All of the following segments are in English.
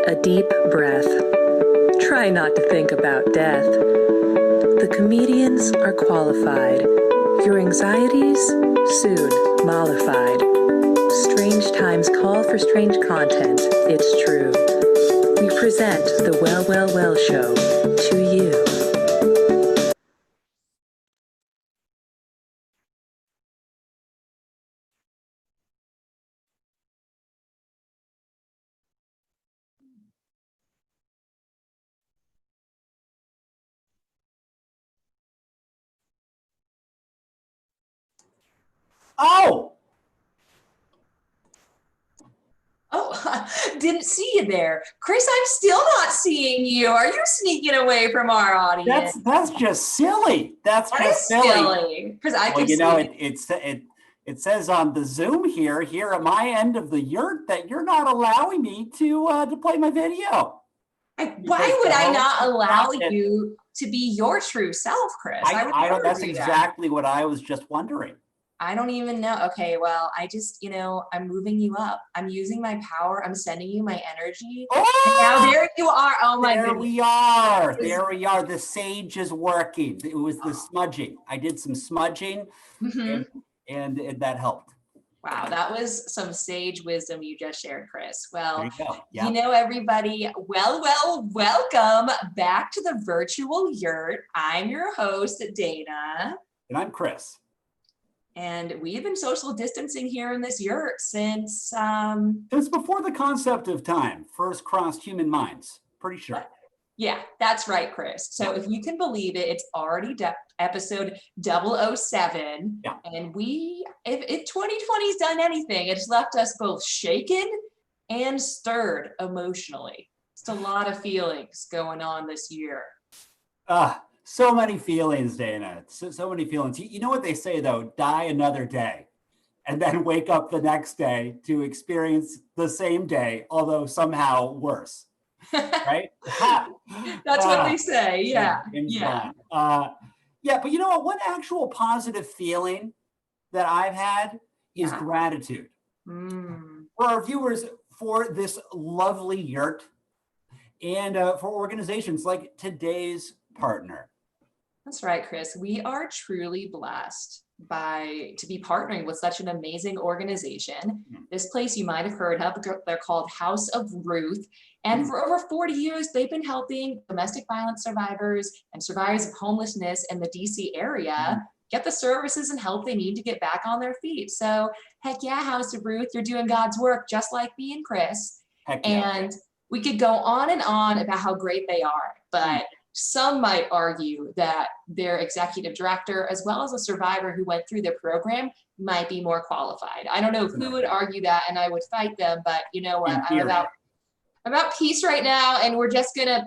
A deep breath. Try not to think about death. The comedians are qualified. Your anxieties soon mollified. Strange times call for strange content, it's true. We present the Well, Well, Well show to you. Oh! Oh, didn't see you there. Chris, I'm still not seeing you. Are you sneaking away from our audience? That's just silly. That's That just is silly. Because I Well, can you know, see it says on the Zoom here at my end of the yurt that you're not allowing me to play my video. Why would I not allow you to be your true self, Chris? I don't. That's exactly what I was just wondering. I don't even know. Okay, well, I just, I'm moving you up. I'm using my power. I'm sending you my energy. Oh! And now there you are. Oh my goodness. There we are. There we are. The sage is working. It was the smudging. I did some smudging and that helped. Wow, that was some sage wisdom you just shared, Chris. Well, there you go. Yeah. Everybody, welcome back to the virtual yurt. I'm your host, Dana. And I'm Chris. And we've been social distancing here in this yurt since before the concept of time first crossed human minds. Pretty sure. Yeah, that's right, Chris. So if you can believe it, it's already episode 007. Yeah. And if 2020's done anything, it's left us both shaken and stirred emotionally. It's a lot of feelings going on this year. So many feelings, Dana. So many feelings. You know what they say, though? Die another day and then wake up the next day to experience the same day, although somehow worse. Right? That's what they say. Yeah. But you know what? One actual positive feeling that I've had is gratitude. For our viewers, for this lovely yurt, and for organizations like today's partner. That's right, Chris. We are truly blessed to be partnering with such an amazing organization. This place you might have heard of, they're called House of Ruth. And for over 40 years, they've been helping domestic violence survivors and survivors of homelessness in the DC area get the services and help they need to get back on their feet. So heck yeah, House of Ruth, you're doing God's work just like me and Chris. Heck yeah. And we could go on and on about how great they are, but some might argue that their executive director, as well as a survivor who went through their program, might be more qualified. I don't know who would argue that, and I would fight them, but you know what? I'm about peace right now, and we're just gonna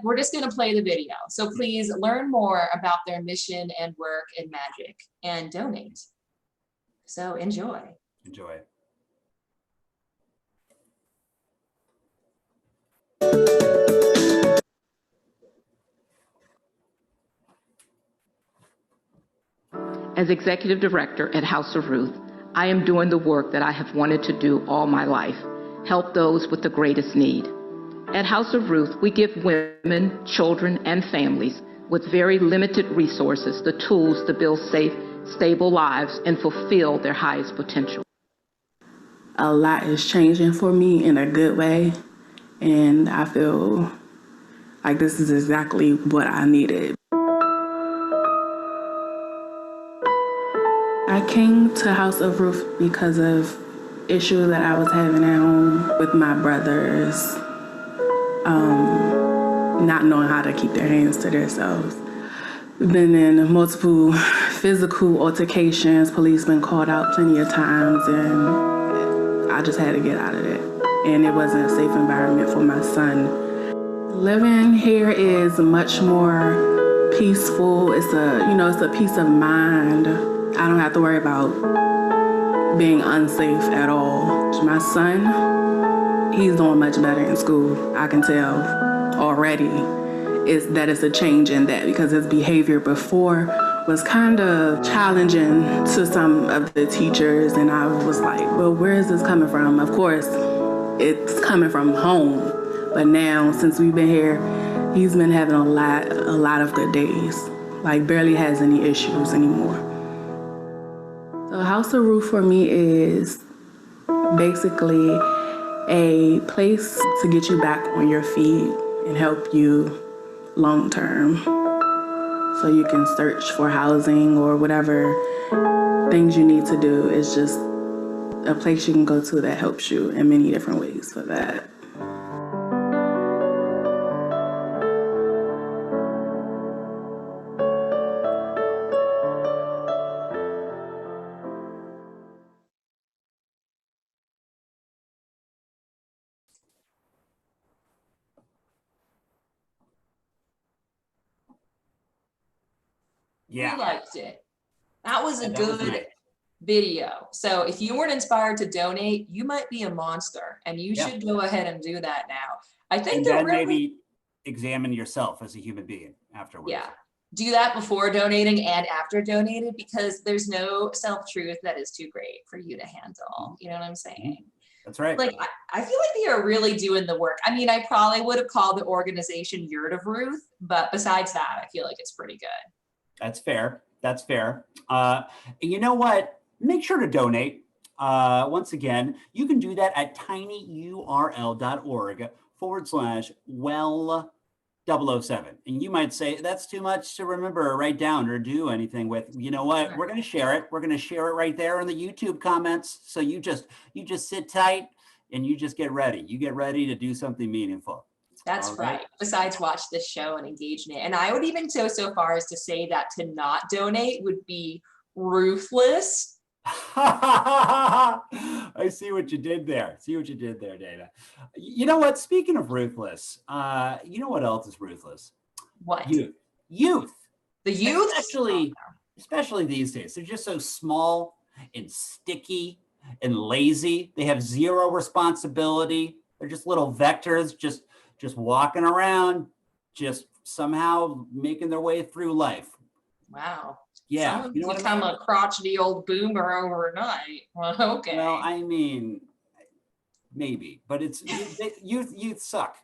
play the video. So please learn more about their mission and work and magic and donate. So enjoy. Enjoy. As Executive Director at House of Ruth, I am doing the work that I have wanted to do all my life, help those with the greatest need. At House of Ruth, we give women, children, and families with very limited resources the tools to build safe, stable lives and fulfill their highest potential. A lot is changing for me in a good way, and I feel like this is exactly what I needed. I came to House of Ruth because of issues that I was having at home with my brothers, not knowing how to keep their hands to themselves. We've been in multiple physical altercations. Police been called out plenty of times, and I just had to get out of it. And it wasn't a safe environment for my son. Living here is much more peaceful. It's a peace of mind. I don't have to worry about being unsafe at all. My son, he's doing much better in school. I can tell already that it's a change in that, because his behavior before was kind of challenging to some of the teachers, and I was like, well, where is this coming from? Of course, it's coming from home, But now, since we've been here, he's been having a lot of good days. Like barely has any issues anymore. So House of Ruth for me is basically a place to get you back on your feet and help you long term. So you can search for housing or whatever things you need to do. It's just a place you can go to that helps you in many different ways for that. Yeah. We liked it. That was a Yeah, that was good nice. video. So if you weren't inspired to donate, you might be a monster, and you Yeah. should go ahead and do that now. I think And they're then really, maybe examine yourself as a human being afterwards. yeah. Do that before donating and after donating, because there's no self-truth that is too great for you to handle. You know what I'm saying? That's right. Like, I feel like they are really doing the work. I mean, I probably would have called the organization Yurt of Ruth, but besides that, I feel like it's pretty good. That's fair. That's fair. And you know what? Make sure to donate. Once again, you can do that at tinyurl.org/well007. And you might say, that's too much to remember or write down or do anything with. You know what? Sure. We're going to share it. We're going to share it right there in the YouTube comments. So you just sit tight and you just get ready. You get ready to do something meaningful. That's All right. Besides watch this show and engage in it. And I would even go so far as to say that to not donate would be ruthless. I see what you did there. See what you did there, Dana. You know what? Speaking of ruthless, you know what else is ruthless? What? Youth. The youth? Especially these days. They're just so small and sticky and lazy. They have zero responsibility. They're just little vectors, just walking around, just somehow making their way through life. Wow. Yeah. Someone's You know what become I mean? a crotchety old boomer overnight. Well, okay. Well, I mean, maybe, but it's youth suck.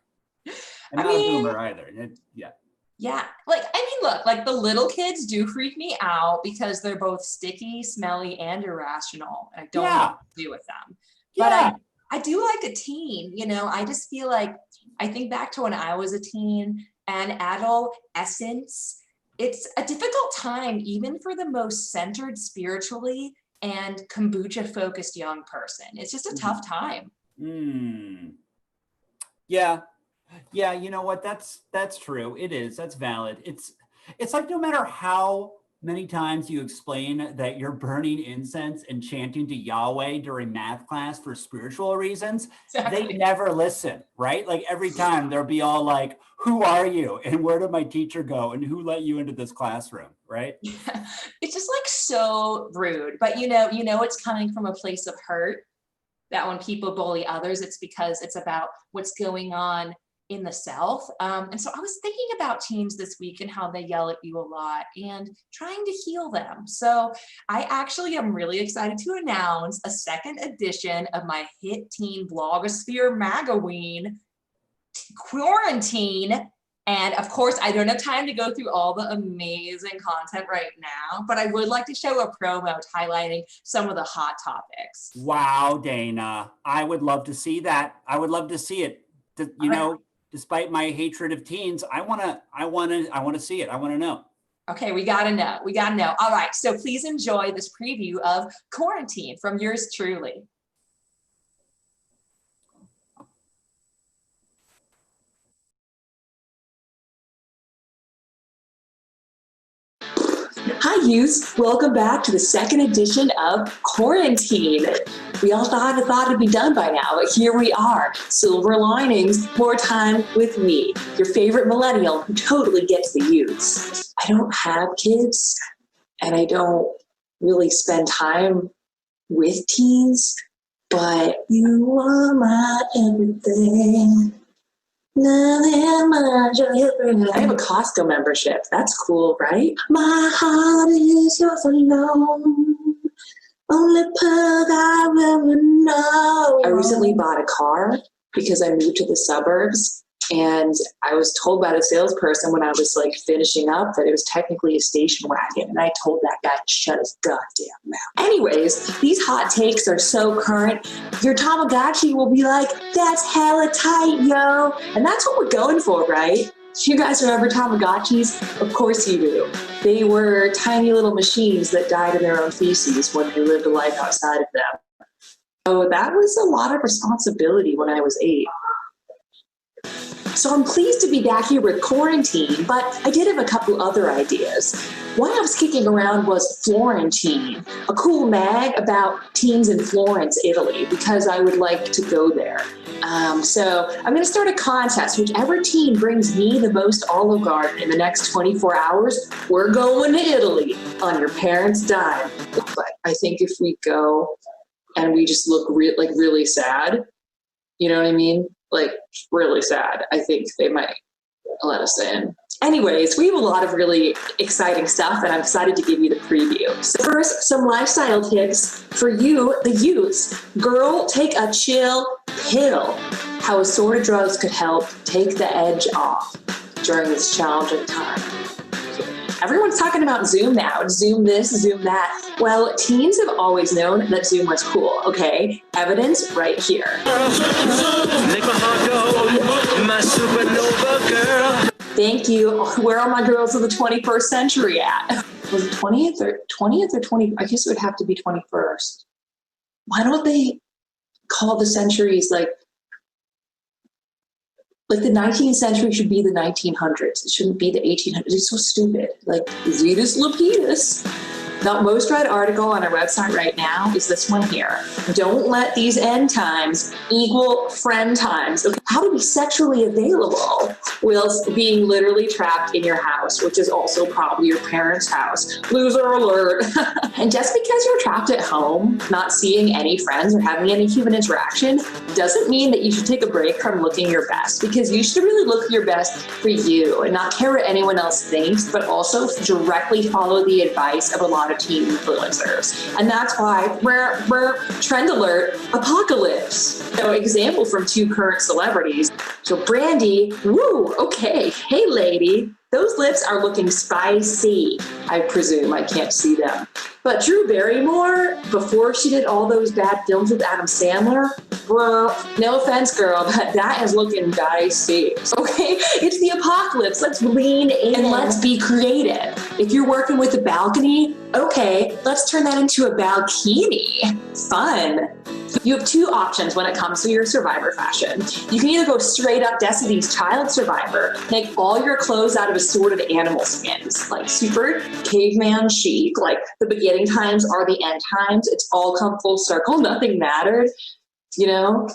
I'm not a boomer either. Yeah. Yeah, like, I mean, look, like the little kids do freak me out because they're both sticky, smelly, and irrational. And I don't know what to do with them. Yeah. But I do like a teen, you know, I just feel like, I think back to when I was a teen and adolescence. It's a difficult time, even for the most centered spiritually and kombucha focused young person. It's just a tough time. Yeah. Yeah, you know what? That's true. It is. That's valid. It's like no matter how many times you explain that you're burning incense and chanting to Yahweh during math class for spiritual reasons, They never listen, right? Like every time they'll be all like, "Who are you? And where did my teacher go? And who let you into this classroom?" Right? Yeah. It's just like so rude. But you know, it's coming from a place of hurt, that when people bully others, it's because it's about what's going on in the self. And so I was thinking about teens this week and how they yell at you a lot and trying to heal them. So I actually am really excited to announce a second edition of my hit teen blogosphere magazine, Quarantine. And of course, I don't have time to go through all the amazing content right now, but I would like to show a promo highlighting some of the hot topics. Wow, Dana. I would love to see that. I would love to see it. You know, despite my hatred of teens, I want to see it. I want to know. Okay, we got to know. We got to know. All right, so please enjoy this preview of Quarantine from yours truly. Hi, youths. Welcome back to the second edition of Quarantine. We all thought it'd be done by now, but here we are. Silver linings, more time with me, your favorite millennial who totally gets the youths. I don't have kids, and I don't really spend time with teens, but you are my everything. I have a Costco membership. That's cool, right? My heart is yours alone. Only pearl I will know. I recently bought a car, because I moved to the suburbs. And I was told by the salesperson when I was like finishing up that it was technically a station wagon. And I told that guy to shut his goddamn mouth. Anyways, these hot takes are so current. Your Tamagotchi will be like, that's hella tight, yo. And that's what we're going for, right? You guys remember Tamagotchis? Of course you do. They were tiny little machines that died in their own feces when they lived a life outside of them. So that was a lot of responsibility when I was 8. So I'm pleased to be back here with quarantine, but I did have a couple other ideas. One I was kicking around was Florentine, a cool mag about teens in Florence, Italy, because I would like to go there. So I'm going to start a contest. Whichever teen brings me the most Olive Garden in the next 24 hours, we're going to Italy on your parents' dime. But I think if we go and we just look really sad, you know what I mean? Like really sad, I think they might let us in. Anyways, we have a lot of really exciting stuff, and I'm excited to give you the preview. So first, some lifestyle tips for you, the youths. Girl, take a chill pill. How assorted drugs could help take the edge off during this challenging time. Everyone's talking about Zoom now. Zoom this, Zoom that. Well, teens have always known that Zoom was cool, okay? Evidence right here. Make my heart go, my supernova girl. Thank you. Where are my girls of the 21st century at? Was it 20th or 20th? I guess it would have to be 21st. Why don't they call the centuries like the 19th century should be the 1900s. It shouldn't be the 1800s. It's so stupid. Like, Zetus Lapidus. The most read article on our website right now is this one here. Don't let these end times equal friend times. How to be sexually available whilst being literally trapped in your house, which is also probably your parents' house. Loser alert. And just because you're trapped at home, not seeing any friends or having any human interaction, doesn't mean that you should take a break from looking your best, because you should really look your best for you and not care what anyone else thinks, but also directly follow the advice of a lot of teen influencers. And that's why we're trend alert apocalypse. So example from 2 current celebrities. So Brandy, woo, okay. Hey lady, those lips are looking spicy. I presume, I can't see them. But Drew Barrymore, before she did all those bad films with Adam Sandler, bro, no offense, girl, but that is looking dicey. Okay, it's the apocalypse. Let's lean in and let's be creative. If you're working with a balcony, okay, let's turn that into a balcony. Fun. You have 2 options when it comes to your survivor fashion. You can either go straight up Destiny's Child Survivor, make all your clothes out of assorted animal skins, like super caveman chic, like the beginning times are the end times. It's all come full circle. Nothing mattered, you know?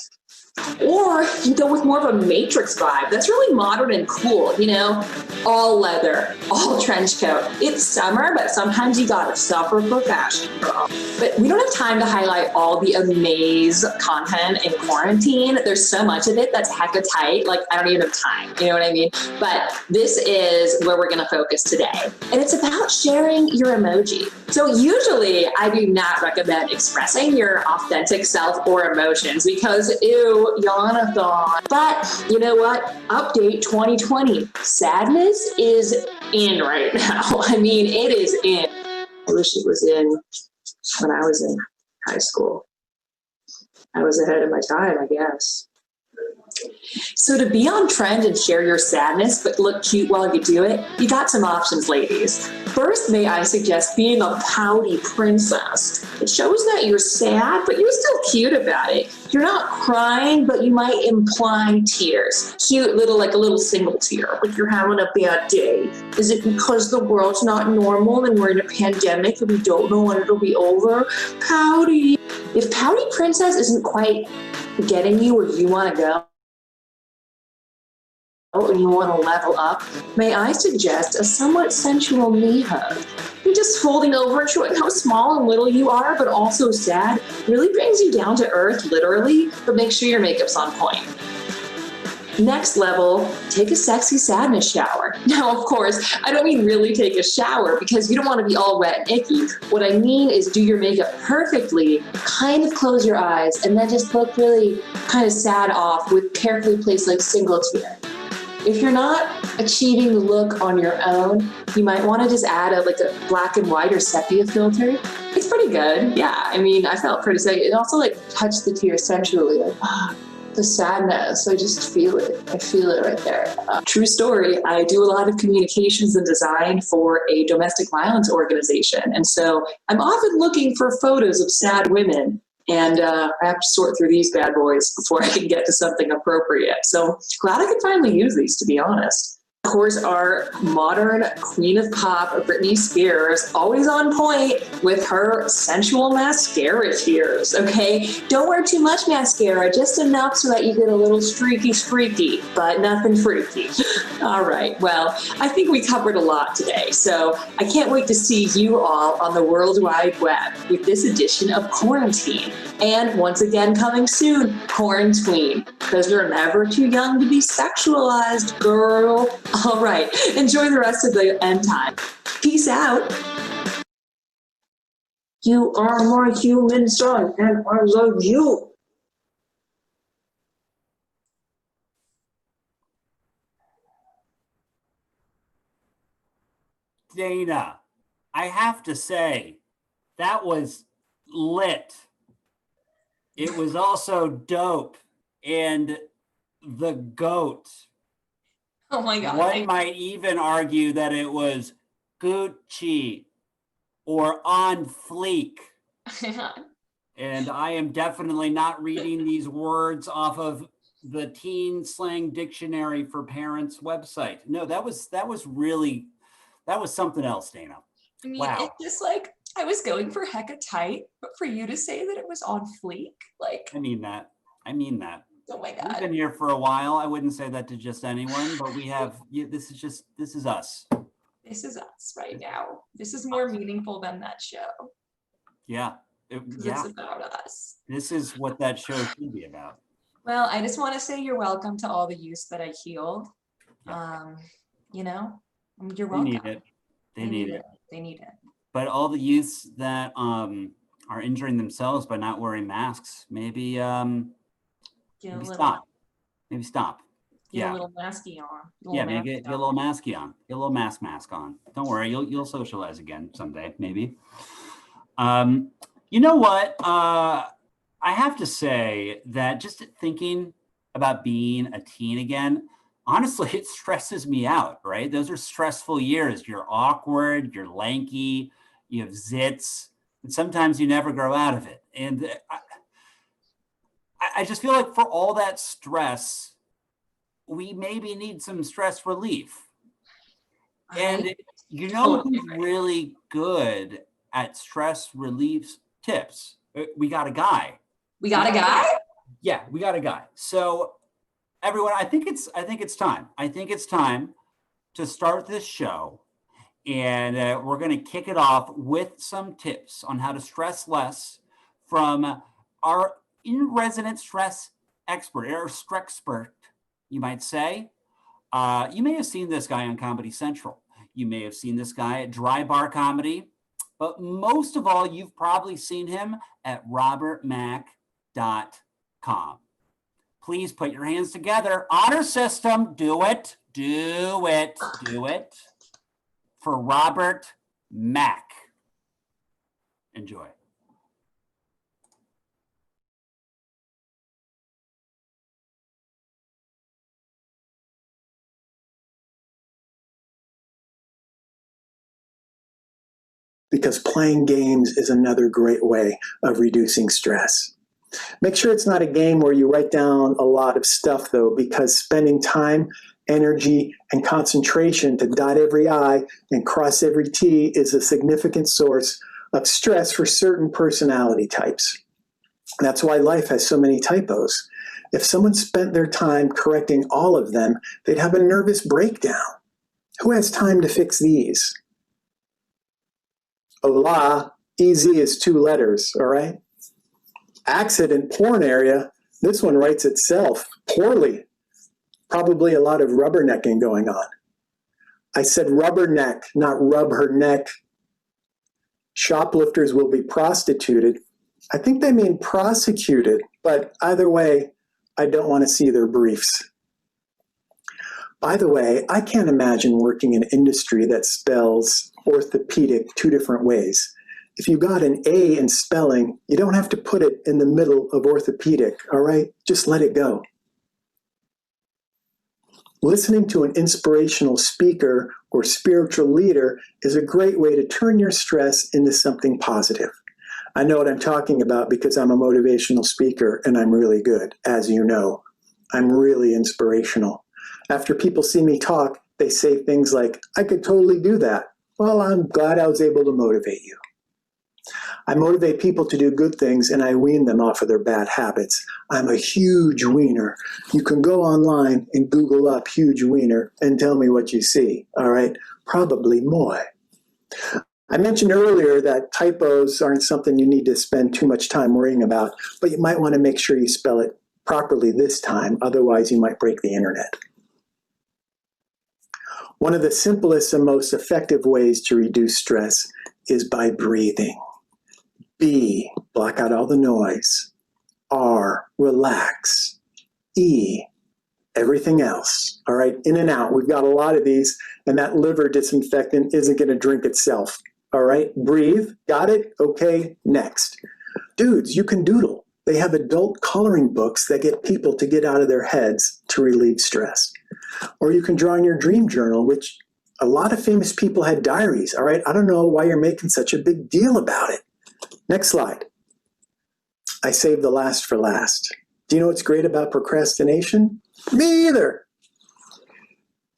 Or you go with more of a Matrix vibe. That's really modern and cool, you know? All leather, all trench coat. It's summer, but sometimes you gotta suffer for fashion, girl. But we don't have time to highlight all the amaze content in quarantine. There's so much of it that's hecka tight. Like, I don't even have time, you know what I mean? But this is where we're gonna focus today. And it's about sharing your emoji. So usually I do not recommend expressing your authentic self or emotions because, ew, Jonathan. But you know what? Update 2020. Sadness is in right now. I mean, it is in. I wish it was in when I was in high school. I was ahead of my time, I guess. So to be on trend and share your sadness, but look cute while you do it, you got some options, ladies. First, may I suggest being a pouty princess. It shows that you're sad, but you're still cute about it. You're not crying, but you might imply tears. Cute little, like a little single tear, like you're having a bad day. Is it because the world's not normal and we're in a pandemic and we don't know when it'll be over? Pouty. If pouty princess isn't quite getting you where you want to go, and you want to level up, may I suggest a somewhat sensual knee hug? You're just folding over and showing how small and little you are, but also sad, really brings you down to earth, literally, but make sure your makeup's on point. Next level, take a sexy sadness shower. Now, of course, I don't mean really take a shower because you don't want to be all wet and icky. What I mean is do your makeup perfectly, kind of close your eyes, and then just look really kind of sad off with carefully placed like single tier. If you're not achieving the look on your own, you might want to just add a black and white or sepia filter. It's pretty good. Yeah, I mean, I felt pretty sick. It also like touched the tear sensually, like the sadness. I just feel it. I feel it right there. True story. I do a lot of communications and design for a domestic violence organization. And so I'm often looking for photos of sad women. And I have to sort through these bad boys before I can get to something appropriate. So glad I can finally use these, to be honest. Of course, our modern queen of pop, Britney Spears, always on point with her sensual mascara tears, okay? Don't wear too much mascara, just enough so that you get a little streaky, but nothing freaky. All right, well, I think we covered a lot today, so I can't wait to see you all on the World Wide Web with this edition of Quarantine. And once again, coming soon, Quarantine, because you're never too young to be sexualized, girl. All right, enjoy the rest of the end time. Peace out. You are my human son, and I love you. Dana, I have to say, that was lit. It was also dope. And the GOAT. Oh my God. One might even argue that it was Gucci or on fleek. And I am definitely not reading these words off of the Teen Slang Dictionary for Parents website. No, that was something else, Dana. I mean, Wow. it's just like, I was going for hecka tight, but for you to say that it was on fleek, like. I mean that. Oh my God. We've been here for a while. I wouldn't say that to just anyone, but we have, this is us. This is us right now. This is more meaningful than that show. Yeah. It's about us. This is what that show should be about. Well, I just want to say you're welcome to all the youth that I healed. Yeah. You're welcome. They need it. They need it. They need it. But all the youths that are injuring themselves by not wearing masks, maybe stop. Maybe stop. Get a little masky on. Maybe get a little masky on. Get a little mask on. Don't worry, you'll socialize again someday, maybe. You know what? I have to say that just thinking about being a teen again, honestly, it stresses me out, right? Those are stressful years. You're awkward, you're lanky, you have zits, and sometimes you never grow out of it. And I just feel like for all that stress, we maybe need some stress relief. And you know who's really good at stress relief tips? We got a guy. We got a guy? Yeah, we got a guy. So everyone, I think it's time. I think it's time to start this show. And we're going to kick it off with some tips on how to stress less from our in-resident stress expert, or Strexpert, you might say. You may have seen this guy on Comedy Central. You may have seen this guy at Dry Bar Comedy. But most of all, you've probably seen him at robertmack.com. Please put your hands together. Honor system, do it for Robert Mack. Enjoy. Because playing games is another great way of reducing stress. Make sure it's not a game where you write down a lot of stuff, though, because spending time, energy, and concentration to dot every I and cross every T is a significant source of stress for certain personality types. That's why life has so many typos. If someone spent their time correcting all of them, they'd have a nervous breakdown. Who has time to fix these? Hola, EZ is 2 letters, all right? Accident porn area, this one writes itself poorly. Probably a lot of rubbernecking going on. I said rubberneck, not rub her neck. Shoplifters will be prostituted. I think they mean prosecuted, but either way, I don't want to see their briefs. By the way, I can't imagine working in an industry that spells orthopedic 2 different ways. If you got an A in spelling, you don't have to put it in the middle of orthopedic, all right? Just let it go. Listening to an inspirational speaker or spiritual leader is a great way to turn your stress into something positive. I know what I'm talking about because I'm a motivational speaker and I'm really good, as you know. I'm really inspirational. After people see me talk, they say things like, I could totally do that. Well, I'm glad I was able to motivate you. I motivate people to do good things and I wean them off of their bad habits. I'm a huge wiener. You can go online and Google up huge wiener and tell me what you see, all right? Probably more. I mentioned earlier that typos aren't something you need to spend too much time worrying about, but you might want to make sure you spell it properly this time, otherwise you might break the internet. One of the simplest and most effective ways to reduce stress is by breathing. B, block out all the noise. R, relax. E, everything else. All right, in and out. We've got a lot of these, and that liver disinfectant isn't going to drink itself. All right, breathe. Got it? Okay, next. Dudes, you can doodle. They have adult coloring books that get people to get out of their heads to relieve stress. Or you can draw in your dream journal, which a lot of famous people had diaries. All right, I don't know why you're making such a big deal about it. Next slide. I saved the last for last. Do you know what's great about procrastination? Me either.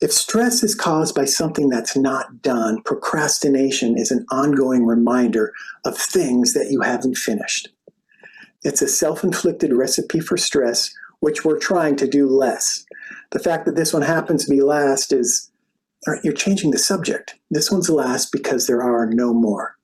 If stress is caused by something that's not done, procrastination is an ongoing reminder of things that you haven't finished. It's a self-inflicted recipe for stress, which we're trying to do less. The fact that this one happens to be last is, you're changing the subject. This one's last because there are no more.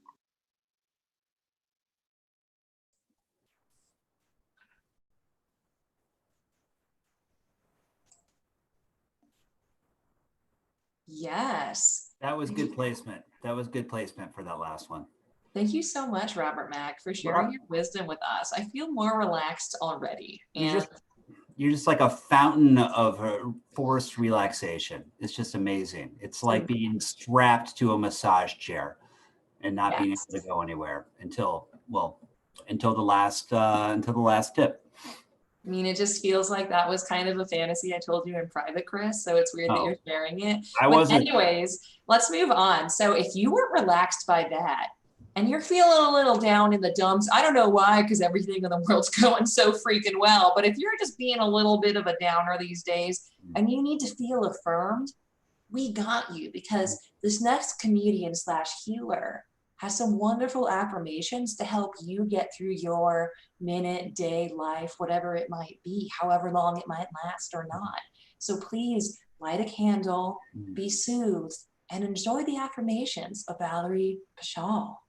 Yes. That was good placement. That was good placement for that last one. Thank you so much, Robert Mack, for sharing your wisdom with us. I feel more relaxed already. You're just like a fountain of forced relaxation. It's just amazing. It's like being strapped to a massage chair and not being able to go anywhere until the last tip. I mean, it just feels like that was kind of a fantasy I told you in private, Chris. So it's weird that you're sharing it. Anyways, let's move on. So if you weren't relaxed by that and you're feeling a little down in the dumps, I don't know why, because everything in the world's going so freaking well. But if you're just being a little bit of a downer these days and you need to feel affirmed, we got you, because this next comedian / healer has some wonderful affirmations to help you get through your minute, day, life, whatever it might be, however long it might last or not. So please light a candle, be soothed, and enjoy the affirmations of Valerie Paschal.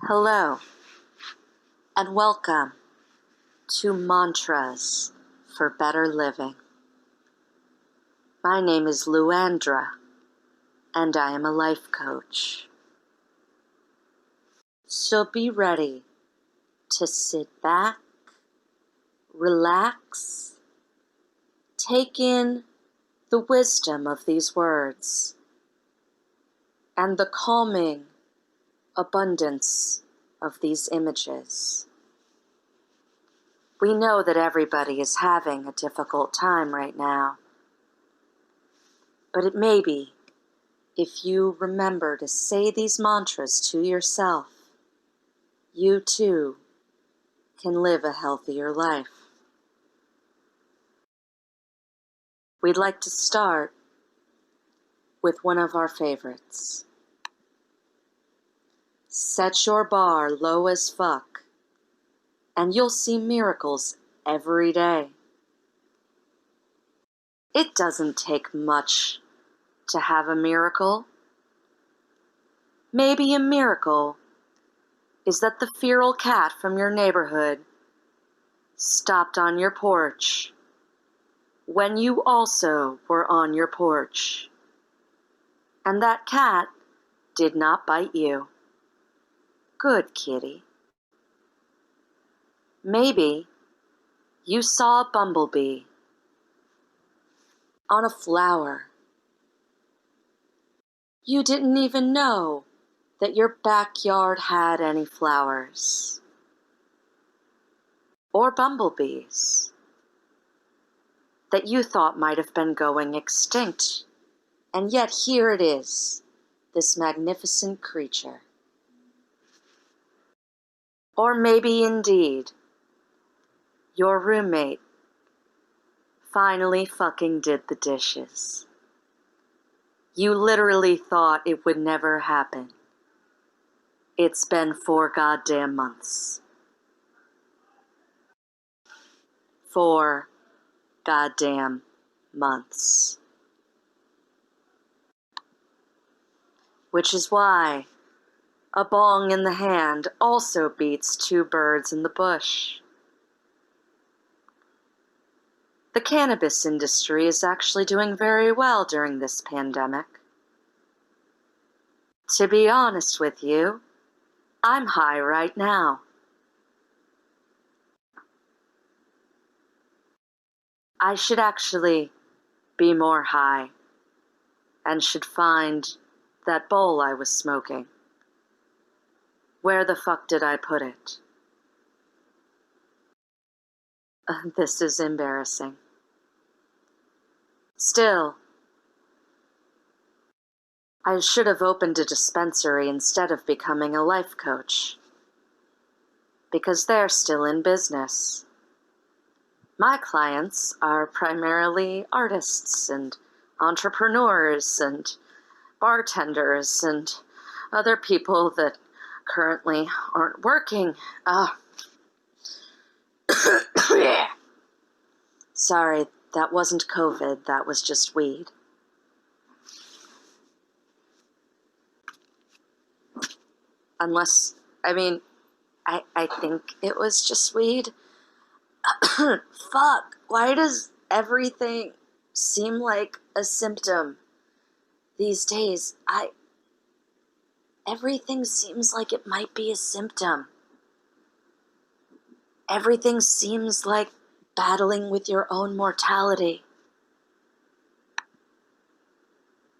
Hello, and welcome to Mantras for Better Living. My name is Luandra, and I am a life coach. So be ready to sit back, relax, take in the wisdom of these words, and the calming abundance of these images. We know that everybody is having a difficult time right now, but it may be, if you remember to say these mantras to yourself, you too can live a healthier life. We'd like to start with one of our favorites. Set your bar low as fuck, and you'll see miracles every day. It doesn't take much to have a miracle. Maybe a miracle is that the feral cat from your neighborhood stopped on your porch when you also were on your porch. And that cat did not bite you. Good kitty. Maybe you saw a bumblebee on a flower. You didn't even know that your backyard had any flowers or bumblebees that you thought might have been going extinct. And yet here it is, this magnificent creature. Or maybe indeed, your roommate finally fucking did the dishes. You literally thought it would never happen. It's been 4 goddamn months. 4 goddamn months. Which is why a bong in the hand also beats 2 birds in the bush. The cannabis industry is actually doing very well during this pandemic. To be honest with you, I'm high right now. I should actually be more high and should find that bowl I was smoking. Where the fuck did I put it? This is embarrassing. Still, I should have opened a dispensary instead of becoming a life coach, because they're still in business. My clients are primarily artists and entrepreneurs and bartenders and other people that currently aren't working. Sorry, that wasn't COVID, that was just weed. Unless, I think it was just weed. Fuck, why does everything seem like a symptom these days? Everything seems like it might be a symptom. Everything seems like battling with your own mortality.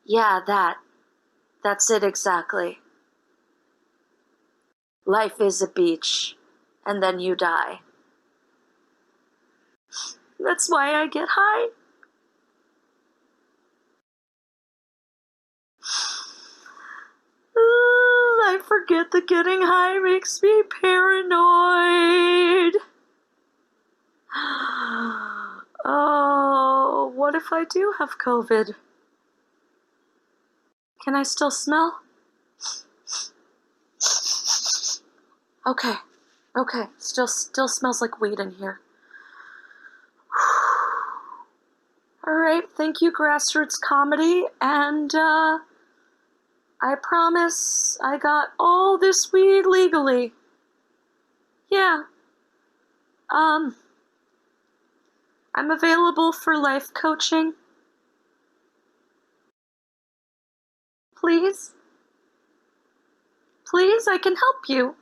Yeah, that's it exactly. Life is a beach, and then you die. That's why I get high. I forget that getting high makes me paranoid. Oh, what if I do have COVID? Can I still smell? Okay, still smells like weed in here. All right, thank you, Grassroots Comedy, and I promise I got all this weed legally. Yeah. I'm available for life coaching. Please? Please, I can help you.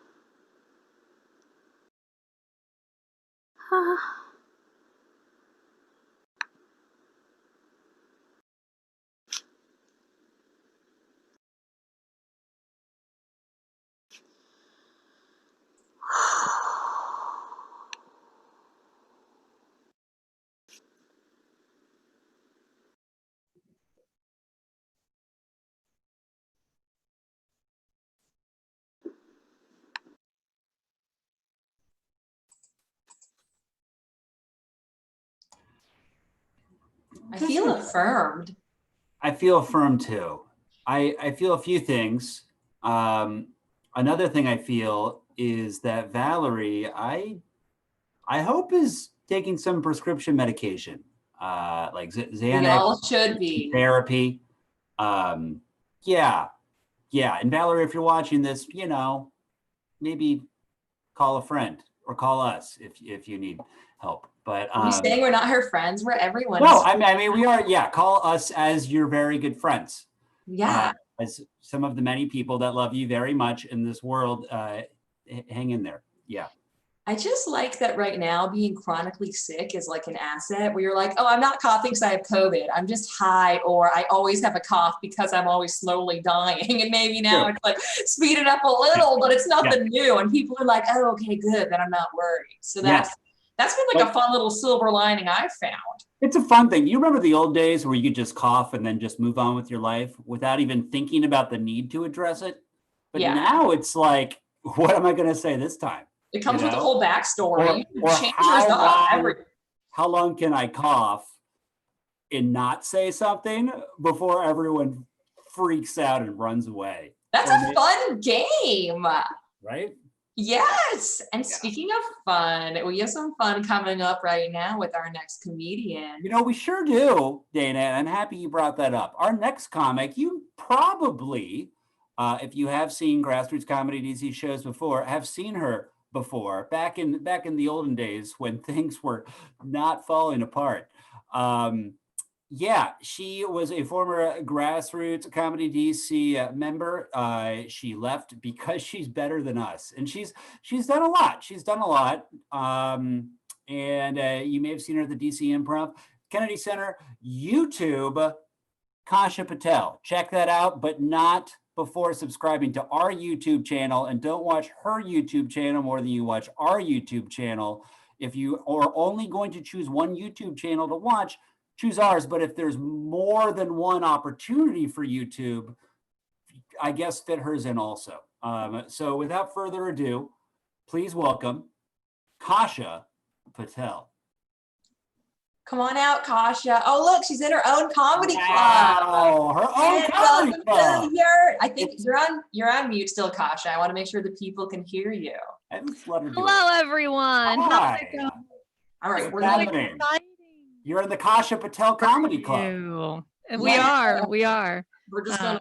I feel affirmed. I feel affirmed too. I feel a few things. Another thing I feel is that Valerie, I hope is taking some prescription medication, like Xanax. We all should be. Therapy. Yeah. And Valerie, if you're watching this, maybe call a friend. or call us if you need help. But Are you saying we're not her friends? We're everyone's. no, I mean we are. Yeah, call us as your very good friends. Yeah. As some of the many people that love you very much in this world. Hang in there. Yeah. I just like that right now being chronically sick is like an asset where you're like, oh, I'm not coughing because I have COVID. I'm just high, or I always have a cough because I'm always slowly dying. And maybe now it's like speed it up a little, but it's nothing new. And people are like, oh, okay, good. Then I'm not worried. So that's been like a fun little silver lining I've found. It's a fun thing. You remember the old days where you could just cough and then just move on with your life without even thinking about the need to address it? But now it's like, what am I going to say this time? It comes with a whole backstory. Or how long can I cough and not say something before everyone freaks out and runs away? That's a fun game. Right? Yes. And speaking of fun, we have some fun coming up right now with our next comedian. You know, we sure do, Dana, and I'm happy you brought that up. Our next comic, you probably, if you have seen Grassroots Comedy DC shows before, have seen her before, back in the olden days when things were not falling apart. Yeah, she was a former Grassroots Comedy DC member. She left because she's better than us, and she's done a lot. She's done a lot, and you may have seen her at the DC Improv, Kennedy Center, YouTube. Kasha Patel, check that out, but not before subscribing to our YouTube channel, and don't watch her YouTube channel more than you watch our YouTube channel. If you are only going to choose one YouTube channel to watch, choose ours. But if there's more than one opportunity for YouTube, I guess fit hers in also. So without further ado, please welcome Kasha Patel. Come on out, Kasha. Oh, look, she's in her own comedy club. Wow, her own comedy club. I think you're on mute still, Kasha. I want to make sure the people can hear you. Hello, everyone. How's it going? All right, we're exciting. You're in the Kasha Patel Comedy Club. We are. We're just gonna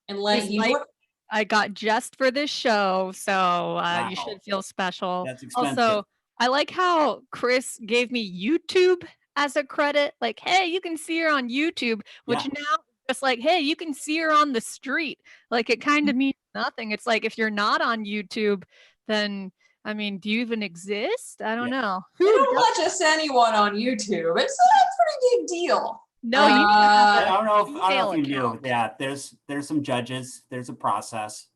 and let you. I got just for this show, so you should feel special. That's expensive. Also, I like how Chris gave me YouTube as a credit. Like, hey, you can see her on YouTube, which now just like, hey, you can see her on the street. Like, it kind of means nothing. It's like, if you're not on YouTube, then I mean, do you even exist? I don't know. They don't let just anyone on YouTube. It's a pretty big deal. No, I don't know if you knew. Yeah, there's some judges. There's a process.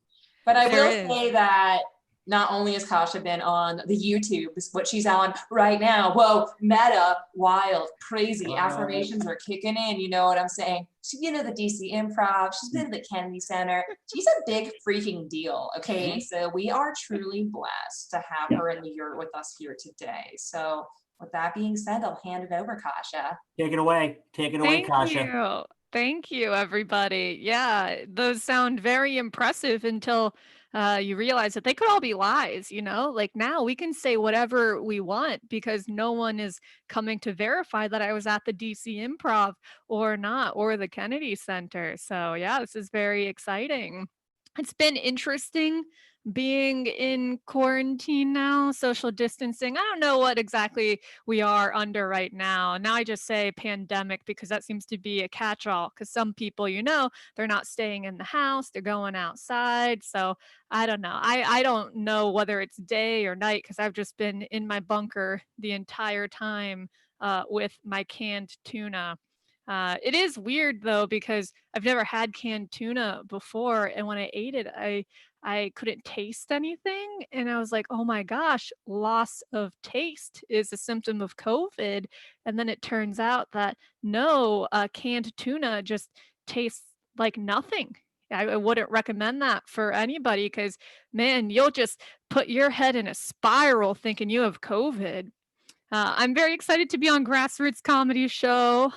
But I will say that not only has Kasha been on the YouTube, what she's on right now. Whoa, meta, wild, crazy. Affirmations are kicking in. You know what I'm saying? She's been to the DC Improv. She's been to the Kennedy Center. She's a big freaking deal. Okay, so we are truly blessed to have her in the yurt with us here today. So with that being said, I'll hand it over, Kasha. Take it away. Take it away, Kasha. Thank you, everybody. Yeah, those sound very impressive until you realize that they could all be lies, you know? Like now we can say whatever we want because no one is coming to verify that I was at the DC Improv or not, or the Kennedy Center. So yeah, this is very exciting. It's been interesting being in quarantine now, social distancing. I don't know what exactly we are under right now. Now I just say pandemic because that seems to be a catch-all because some people, you know, they're not staying in the house, they're going outside. So I don't know. I don't know whether it's day or night because I've just been in my bunker the entire time with my canned tuna. It is weird though because I've never had canned tuna before, and when I ate it, I couldn't taste anything, and I was like, oh my gosh, loss of taste is a symptom of COVID. And then it turns out that no, canned tuna just tastes like nothing. I wouldn't recommend that for anybody because, man, you'll just put your head in a spiral thinking you have COVID. I'm very excited to be on Grassroots Comedy Show.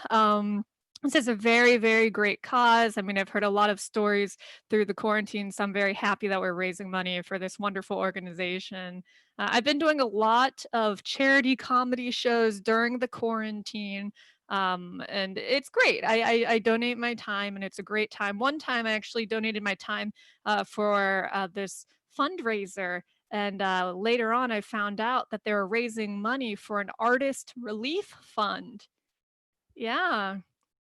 This is a very, very great cause. I mean, I've heard a lot of stories through the quarantine, so I'm very happy that we're raising money for this wonderful organization. I've been doing a lot of charity comedy shows during the quarantine, and it's great. I donate my time, and it's a great time. One time I actually donated my time for this fundraiser And later on, I found out that they were raising money for an artist relief fund. Yeah,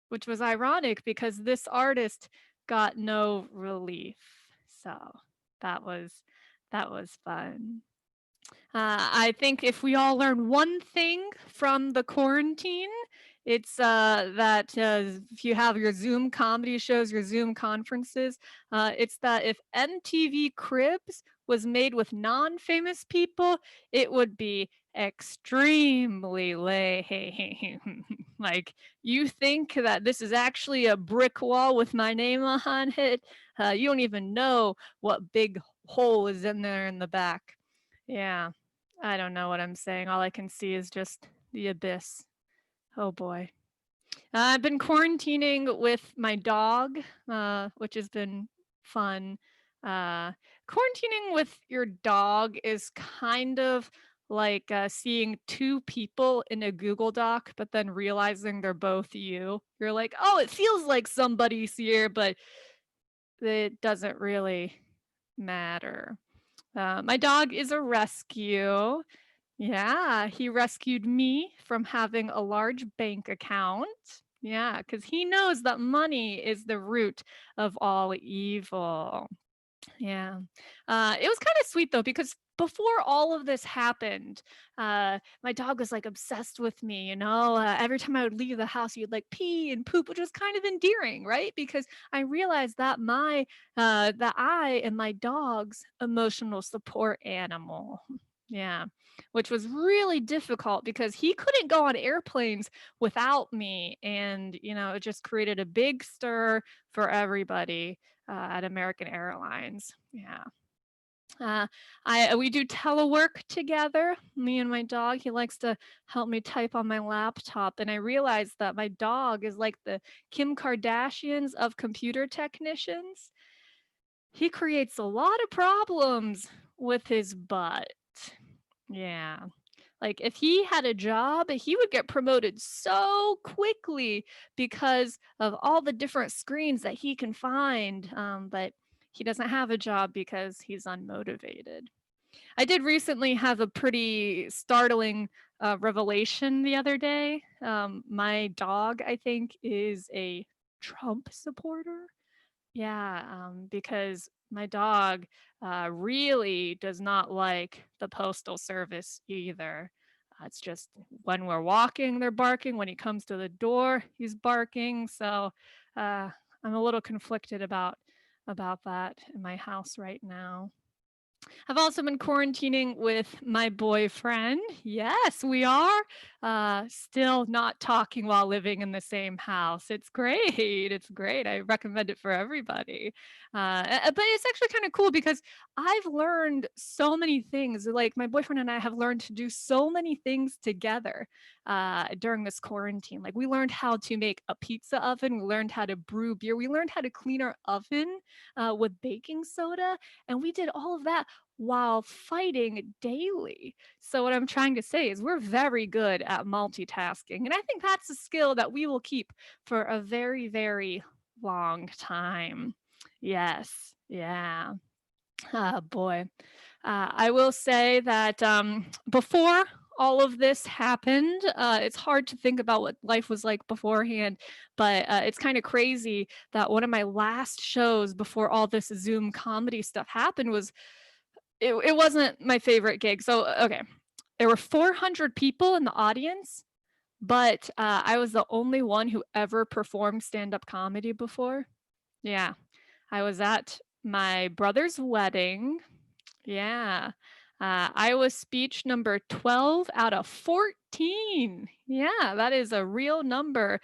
which was ironic because this artist got no relief. So that was that was fun. I think if we all learn one thing from the quarantine, it's that if you have your Zoom comedy shows, your Zoom conferences, it's that if MTV Cribs was made with non-famous people, it would be extremely lame. Like, you think that this is actually a brick wall with my name on it? You don't even know what big hole is in there in the back. Yeah. I don't know what I'm saying. All I can see is just the abyss. Oh boy. I've been quarantining with my dog, which has been fun. Quarantining with your dog is kind of like seeing two people in a Google Doc, but then realizing they're both you. You're like, oh, it feels like somebody's here, but it doesn't really matter. My dog is a rescue. Yeah, he rescued me from having a large bank account. Yeah, because he knows that money is the root of all evil. Yeah. It was kind of sweet though, because before all of this happened, my dog was like obsessed with me, you know. Every time I would leave the house, he'd like pee and poop, which was kind of endearing, right? Because I realized that that I am my dog's emotional support animal. Yeah, which was really difficult because he couldn't go on airplanes without me. And, you know, it just created a big stir for everybody at American Airlines. Yeah. We do telework together, me and my dog. He likes to help me type on my laptop, and I realized that my dog is like the Kim Kardashians of computer technicians. He creates a lot of problems with his butt. Yeah. Like if he had a job, he would get promoted so quickly because of all the different screens that he can find. But he doesn't have a job because he's unmotivated. I did recently have a pretty startling revelation the other day. My dog, I think, is a Trump supporter. Yeah, because my dog really does not like the postal service either. It's just when we're walking, they're barking. When he comes to the door, he's barking. So I'm a little conflicted about that in my house right now. I've also been quarantining with my boyfriend. Yes, we are still not talking while living in the same house. It's great. It's great. I recommend it for everybody. But it's actually kind of cool because I've learned so many things. Like my boyfriend and I have learned to do so many things together during this quarantine. Like we learned how to make a pizza oven. We learned how to brew beer. We learned how to clean our oven with baking soda. And we did all of that while fighting daily. So what I'm trying to say is we're very good at multitasking. And I think that's a skill that we will keep for a very, very long time. Yes. Yeah. Oh boy. I will say that before all of this happened, it's hard to think about what life was like beforehand, but it's kind of crazy that one of my last shows before all this Zoom comedy stuff happened was it wasn't my favorite gig. So, okay, there were 400 people in the audience, but I was the only one who ever performed stand-up comedy before. Yeah, I was at my brother's wedding. Yeah. I was speech number 12 out of 14. Yeah, that is a real number.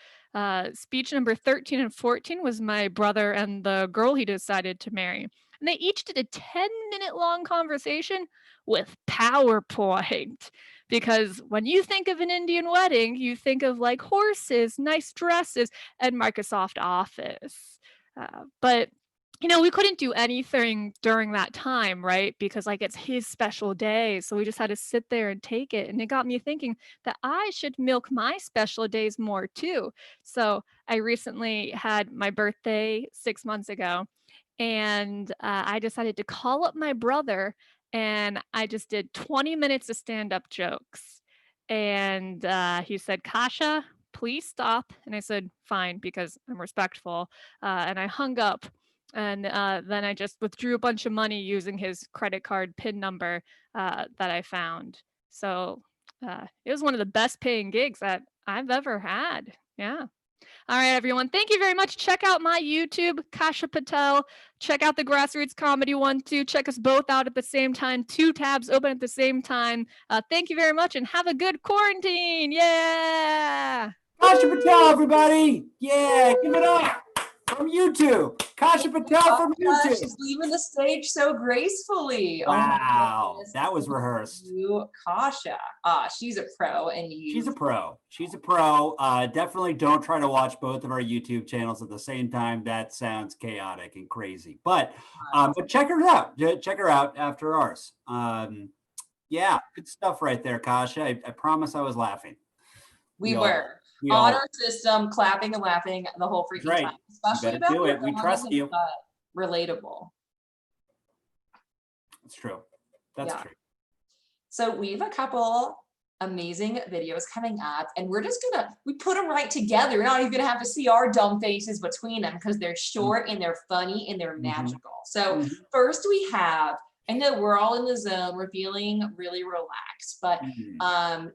Speech number 13 and 14 was my brother and the girl he decided to marry. And they each did a 10-minute long conversation with PowerPoint. Because when you think of an Indian wedding, you think of like horses, nice dresses, and Microsoft Office. But you know, we couldn't do anything during that time, right? Because like it's his special day. So we just had to sit there and take it. And it got me thinking that I should milk my special days more too. So I recently had my birthday 6 months ago. And I decided to call up my brother and I just did 20 minutes of stand-up jokes. And he said, Kasha, please stop. And I said, fine, because I'm respectful. And I hung up. And then I just withdrew a bunch of money using his credit card PIN number that I found. So it was one of the best paying gigs that I've ever had. Yeah. All right, everyone. Thank you very much. Check out my YouTube, Kasha Patel. Check out the Grassroots Comedy one, too. Check us both out at the same time. 2 tabs open at the same time. Thank you very much and have a good quarantine. Yeah. Kasha Patel, everybody. Yeah, give it up from YouTube. Kasha Patel from YouTube. She's leaving the stage so gracefully. Wow, Oh, that was rehearsed. You, Kasha. She's a pro, and you. She's a pro. She's a pro. Definitely don't try to watch both of our YouTube channels at the same time. That sounds chaotic and crazy. But check her out. Check her out after ours. Yeah, good stuff right there, Kasha. I promise I was laughing. We were. Honor system, clapping and laughing the whole freaking time. Especially about do it. We trust you. Relatable. It's true. That's true. So we have a couple amazing videos coming up, and we're just we put them right together. We're not even gonna have to see our dumb faces between them because they're short and they're funny and they're magical. So first we have, I know we're all in the zone, we're feeling really relaxed, but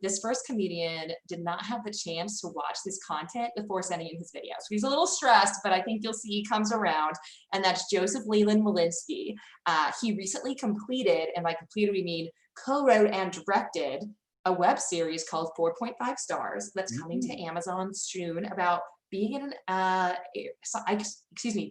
this first comedian did not have the chance to watch this content before sending in his video. So he's a little stressed, but I think you'll see he comes around, and that's Joseph Leland Malinsky. He recently completed, and by completed we mean co-wrote and directed, a web series called 4.5 Stars that's coming to Amazon soon about being in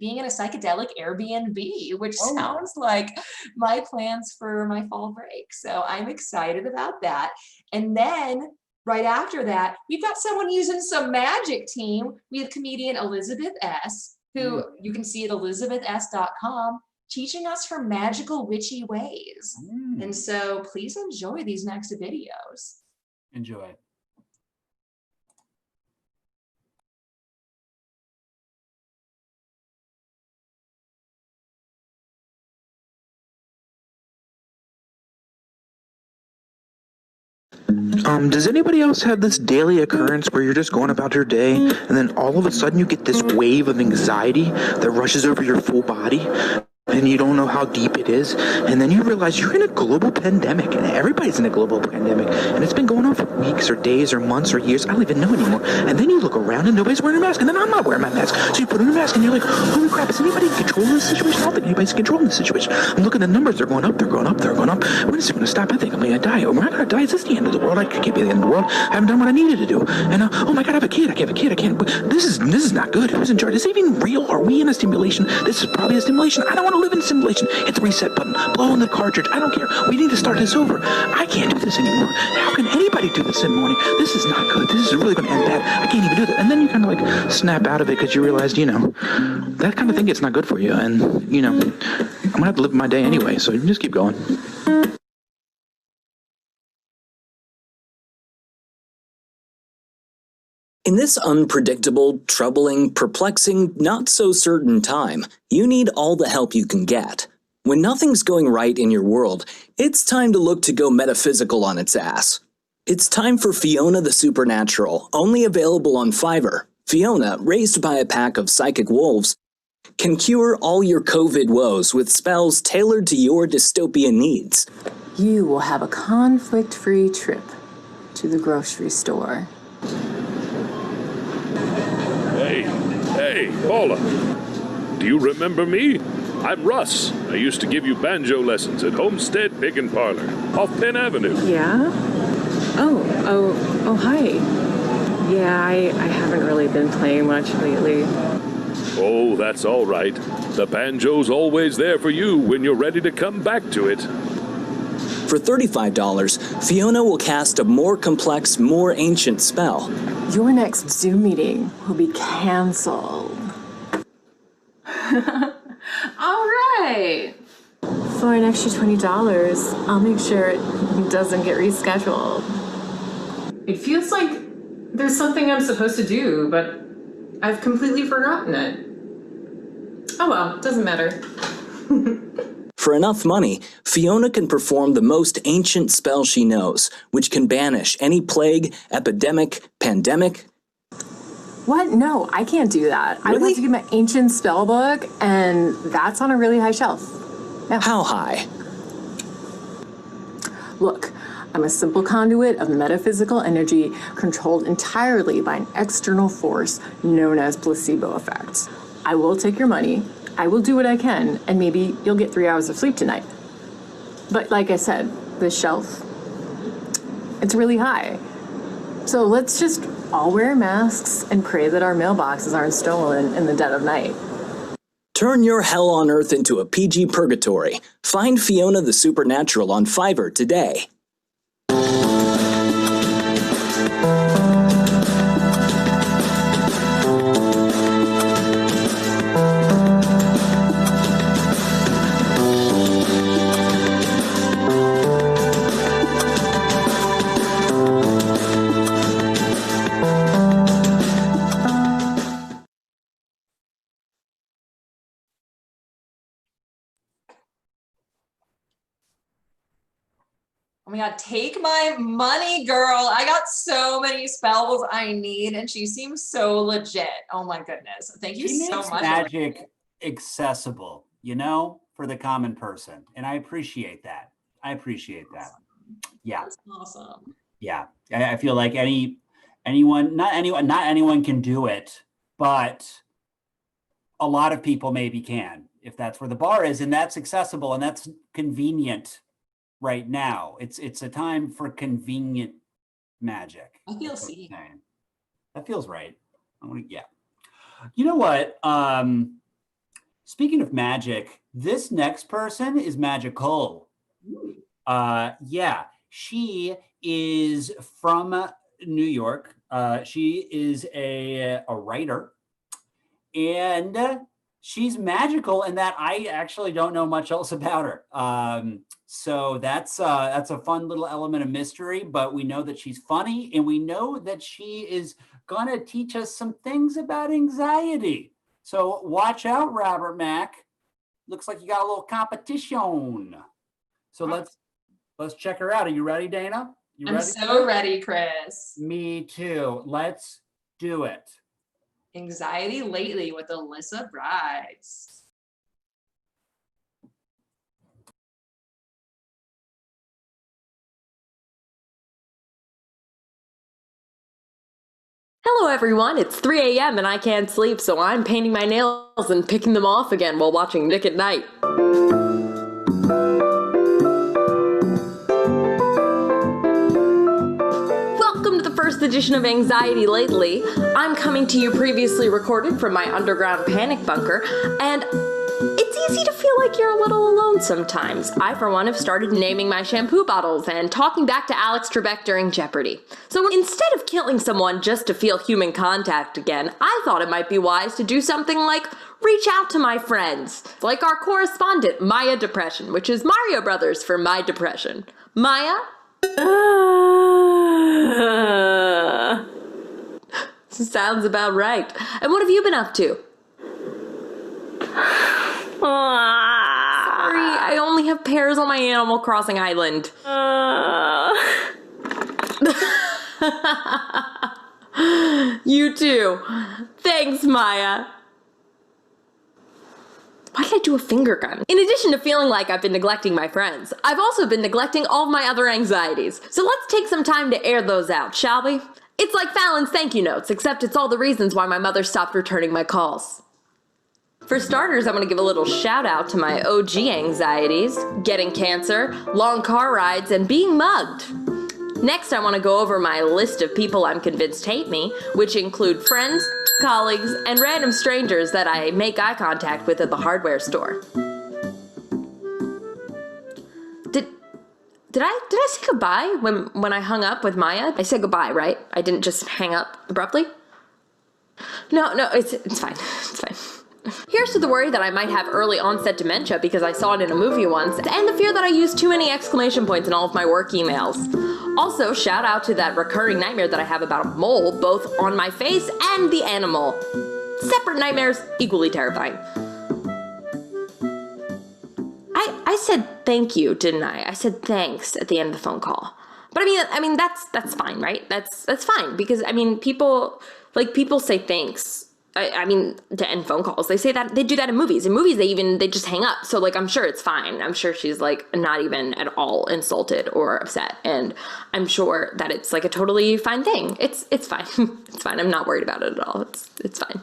being in a psychedelic Airbnb, which sounds like my plans for my fall break. So I'm excited about that. And then right after that, we've got someone using some magic, team. We have comedian Elizabeth S., who you can see at elizabeths.com, teaching us her magical witchy ways. And so please enjoy these next videos. Enjoy. Does anybody else have this daily occurrence where you're just going about your day and then all of a sudden you get this wave of anxiety that rushes over your full body? And you don't know how deep it is, and then you realize you're in a global pandemic, and everybody's in a global pandemic, and it's been going on for weeks or days or months or years. I don't even know anymore. And then you look around and nobody's wearing a mask, and then I'm not wearing my mask. So you put on a mask and you're like, holy crap, is anybody in control of this situation? I don't think anybody's controlling this situation. I'm looking at the numbers, they're going up, they're going up, they're going up. When is it going to stop? I think I'm going to die. Am I going to die? Is this the end of the world? I can't be the end of the world. I haven't done what I needed to do. And oh my God, I have a kid. I can't. This is not good. Who's in charge? Is it even real? Are we in a simulation? This is probably a simulation. I don't want to live in a simulation. Hit the reset button, blow in the cartridge. I don't care. We need to start this over. I can't do this anymore. How can anybody do this in the morning? This is not good. This is really going to end bad. I can't even do that. And then you kind of like snap out of it because you realize, that kind of thing, it's not good for you. And, I'm going to have to live my day anyway. So just keep going. In this unpredictable, troubling, perplexing, not so certain time, you need all the help you can get. When nothing's going right in your world, it's time to look to go metaphysical on its ass. It's time for Fiona the Supernatural, only available on Fiverr. Fiona, raised by a pack of psychic wolves, can cure all your COVID woes with spells tailored to your dystopian needs. You will have a conflict-free trip to the grocery store. Hey, Paula. Do you remember me? I'm Russ. I used to give you banjo lessons at Homestead Pig and Parlor, off Penn Avenue. Yeah? Oh, hi. Yeah, I haven't really been playing much lately. Oh, that's all right. The banjo's always there for you when you're ready to come back to it. For $35, Fiona will cast a more complex, more ancient spell. Your next Zoom meeting will be canceled. All right. For an extra $20, I'll make sure it doesn't get rescheduled. It feels like there's something I'm supposed to do, but I've completely forgotten it. Oh well, doesn't matter. For enough money, Fiona can perform the most ancient spell she knows, which can banish any plague, epidemic, pandemic. What? No, I can't do that. I would have to get my ancient spell book, and that's on a really high shelf. Yeah. How high? Look, I'm a simple conduit of metaphysical energy controlled entirely by an external force known as placebo effect. I will take your money, I will do what I can, and maybe you'll get 3 hours of sleep tonight. But like I said, this shelf, it's really high. So let's just all wear masks and pray that our mailboxes aren't stolen in the dead of night. Turn your hell on earth into a PG purgatory. Find Fiona the Supernatural on Fiverr today. Oh my God, take my money, girl. I got so many spells I need, and she seems so legit. Oh my goodness. Thank you so much. Magic accessible, you know, for the common person. And I appreciate that. Yeah. That's awesome. Yeah. I feel like not anyone can do it, but a lot of people maybe can, if that's where the bar is, and that's accessible and that's convenient. Right now, it's a time for convenient magic. I feel seen. That feels right. Yeah. You know what? Speaking of magic, this next person is magical. Yeah, she is from New York. She is a writer, and she's magical in that I actually don't know much else about her. So that's a fun little element of mystery, but we know that she's funny, and we know that she is gonna teach us some things about anxiety. So watch out, Robert Mack. Looks like you got a little competition. So let's check her out. Are you ready, Dana? I'm so ready, Chris. Me too. Let's do it. Anxiety lately with Alyssa Brides. Hello everyone, it's 3 a.m. and I can't sleep, so I'm painting my nails and picking them off again while watching Nick at Night. Welcome to the first edition of Anxiety Lately. I'm coming to you previously recorded from my underground panic bunker, and it's easy to feel like you're a little alone sometimes. I, for one, have started naming my shampoo bottles and talking back to Alex Trebek during Jeopardy. So instead of killing someone just to feel human contact again, I thought it might be wise to do something like reach out to my friends. Like our correspondent, Maya Depression, which is Mario Brothers for My Depression. Maya? Sounds about right. And what have you been up to? Sorry, I only have pears on my Animal Crossing island. You too. Thanks, Maya. Why did I do a finger gun? In addition to feeling like I've been neglecting my friends, I've also been neglecting all of my other anxieties. So let's take some time to air those out, shall we? It's like Fallon's thank you notes, except it's all the reasons why my mother stopped returning my calls. For starters, I'm gonna give a little shout out to my OG anxieties, getting cancer, long car rides, and being mugged. Next, I wanna go over my list of people I'm convinced hate me, which include friends, colleagues, and random strangers that I make eye contact with at the hardware store. Did I say goodbye when I hung up with Maya? I said goodbye, right? I didn't just hang up abruptly? No, it's fine. It's fine. Here's to the worry that I might have early onset dementia because I saw it in a movie once, and the fear that I use too many exclamation points in all of my work emails. Also, shout out to that recurring nightmare that I have about a mole, both on my face and the animal. Separate nightmares, equally terrifying. I said thank you, didn't I? I said thanks at the end of the phone call. But I mean that's fine, right? That's fine because I mean people say thanks. I mean to end phone calls. They say that they do that in movies. In movies they just hang up. So like I'm sure it's fine. I'm sure she's like not even at all insulted or upset, and I'm sure that it's like a totally fine thing. It's fine. It's fine. I'm not worried about it at all. It's fine.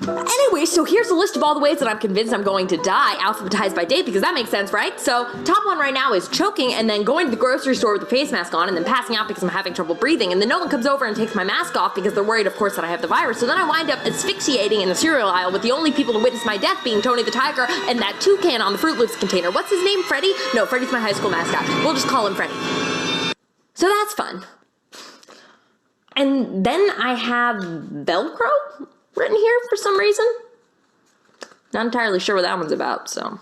Anyway, so here's a list of all the ways that I'm convinced I'm going to die, alphabetized by date, because that makes sense, right? So top one right now is choking and then going to the grocery store with a face mask on and then passing out because I'm having trouble breathing, and then no one comes over and takes my mask off because they're worried, of course, that I have the virus. So then I wind up asphyxiating in the cereal aisle with the only people to witness my death being Tony the Tiger and that toucan on the Fruit Loops container. What's his name? Freddy? No, Freddy's my high school mascot. We'll just call him Freddy. So that's fun. And then I have Velcro written here for some reason. Not entirely sure what that one's about, so.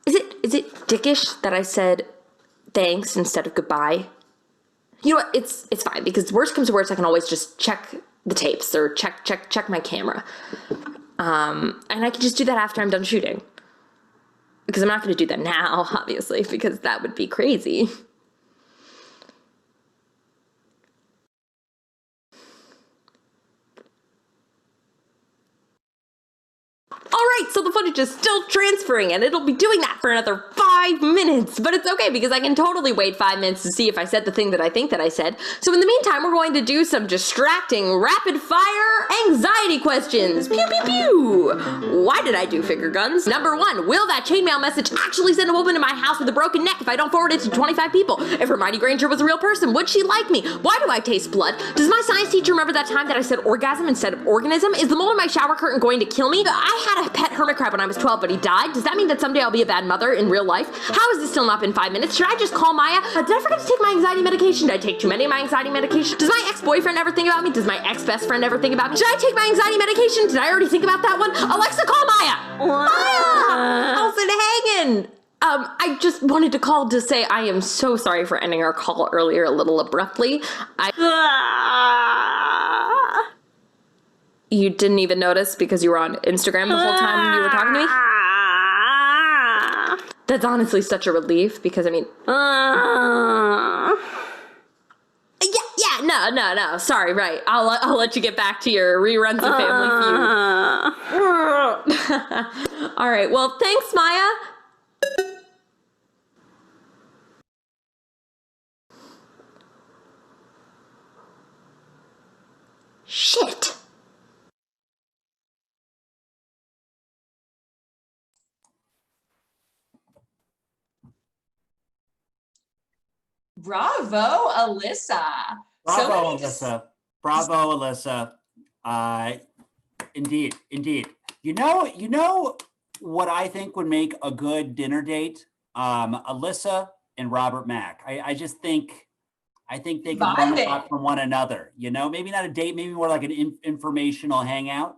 Is it dickish that I said thanks instead of goodbye? You know what, it's fine, because worst comes to worst, I can always just check the tapes or check my camera. And I can just do that after I'm done shooting. Because I'm not gonna do that now, obviously, because that would be crazy. Alright, so the footage is still transferring and it'll be doing that for another 5 minutes, but it's okay because I can totally wait 5 minutes to see if I said the thing that I think that I said. So in the meantime, we're going to do some distracting rapid fire anxiety questions. Pew pew pew! Why did I do finger guns? Number 1, will that chainmail message actually send a woman to my house with a broken neck if I don't forward it to 25 people? If Hermione Granger was a real person, would she like me? Why do I taste blood? Does my science teacher remember that time that I said orgasm instead of organism? Is the mole in my shower curtain going to kill me? I had a pet hermit crab when I was 12, but he died. Does that mean that someday I'll be a bad mother in real life? How has this still not been 5 minutes? Should I just call Maya? Did I forget to take my anxiety medication? Did I take too many of my anxiety medication? Does my ex-boyfriend ever think about me? Does my ex-best friend ever think about me? Should I take my anxiety medication? Did I already think about that one? Alexa, call Maya! Maya! How's it hanging? I just wanted to call to say I am so sorry for ending our call earlier a little abruptly. You didn't even notice because you were on Instagram the whole time you were talking to me? That's honestly such a relief because, I mean... No. Sorry, right. I'll let you get back to your reruns of Family Feud. All right, well, thanks, Maya. Shit. Bravo, Alyssa. Bravo, Alyssa. Bravo, Alyssa. Indeed. You know what I think would make a good dinner date? Alyssa and Robert Mack. I think they could learn a lot from one another. You know, maybe not a date, maybe more like an informational hangout.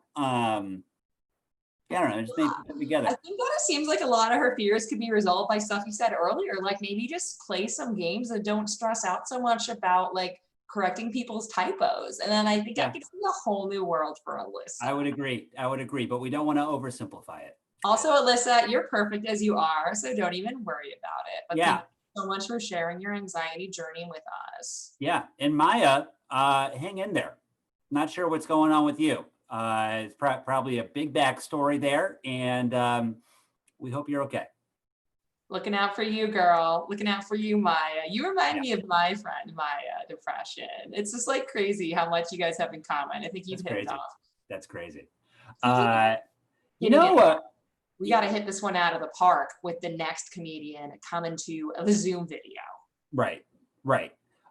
I don't know, just maybe put them together. I think that it seems like a lot of her fears could be resolved by stuff you said earlier, like maybe just play some games that don't stress out so much about like correcting people's typos. And then I think I could see a whole new world for Alyssa. I would agree, but we don't want to oversimplify it. Also, Alyssa, you're perfect as you are, so don't even worry about it. But thank you so much for sharing your anxiety journey with us. Yeah, and Maya, hang in there. Not sure what's going on with you. It's probably a big backstory there, and we hope you're okay. Looking out for you, girl. Looking out for you, Maya. You remind me of my friend, Maya, depression. It's just like crazy how much you guys have in common. I think you've hit it off. That's crazy. You know, we got to hit this one out of the park with the next comedian coming to the Zoom video. Right.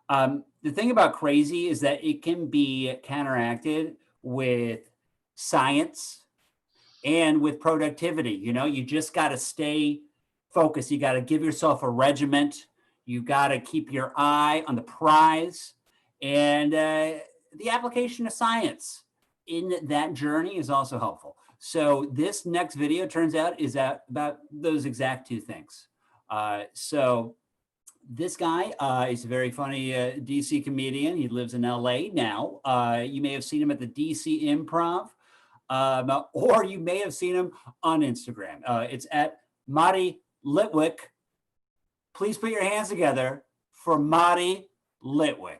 The thing about crazy is that it can be counteracted with science and with productivity. You know, you just got to stay focused. You got to give yourself a regiment. You got to keep your eye on the prize, and the application of science in that journey is also helpful. So this next video turns out is about those exact two things. So this guy is a very funny DC comedian. He lives in LA now. You may have seen him at the DC Improv. or you may have seen him on Instagram. It's at Madi Litwick. Please put your hands together for Madi Litwick.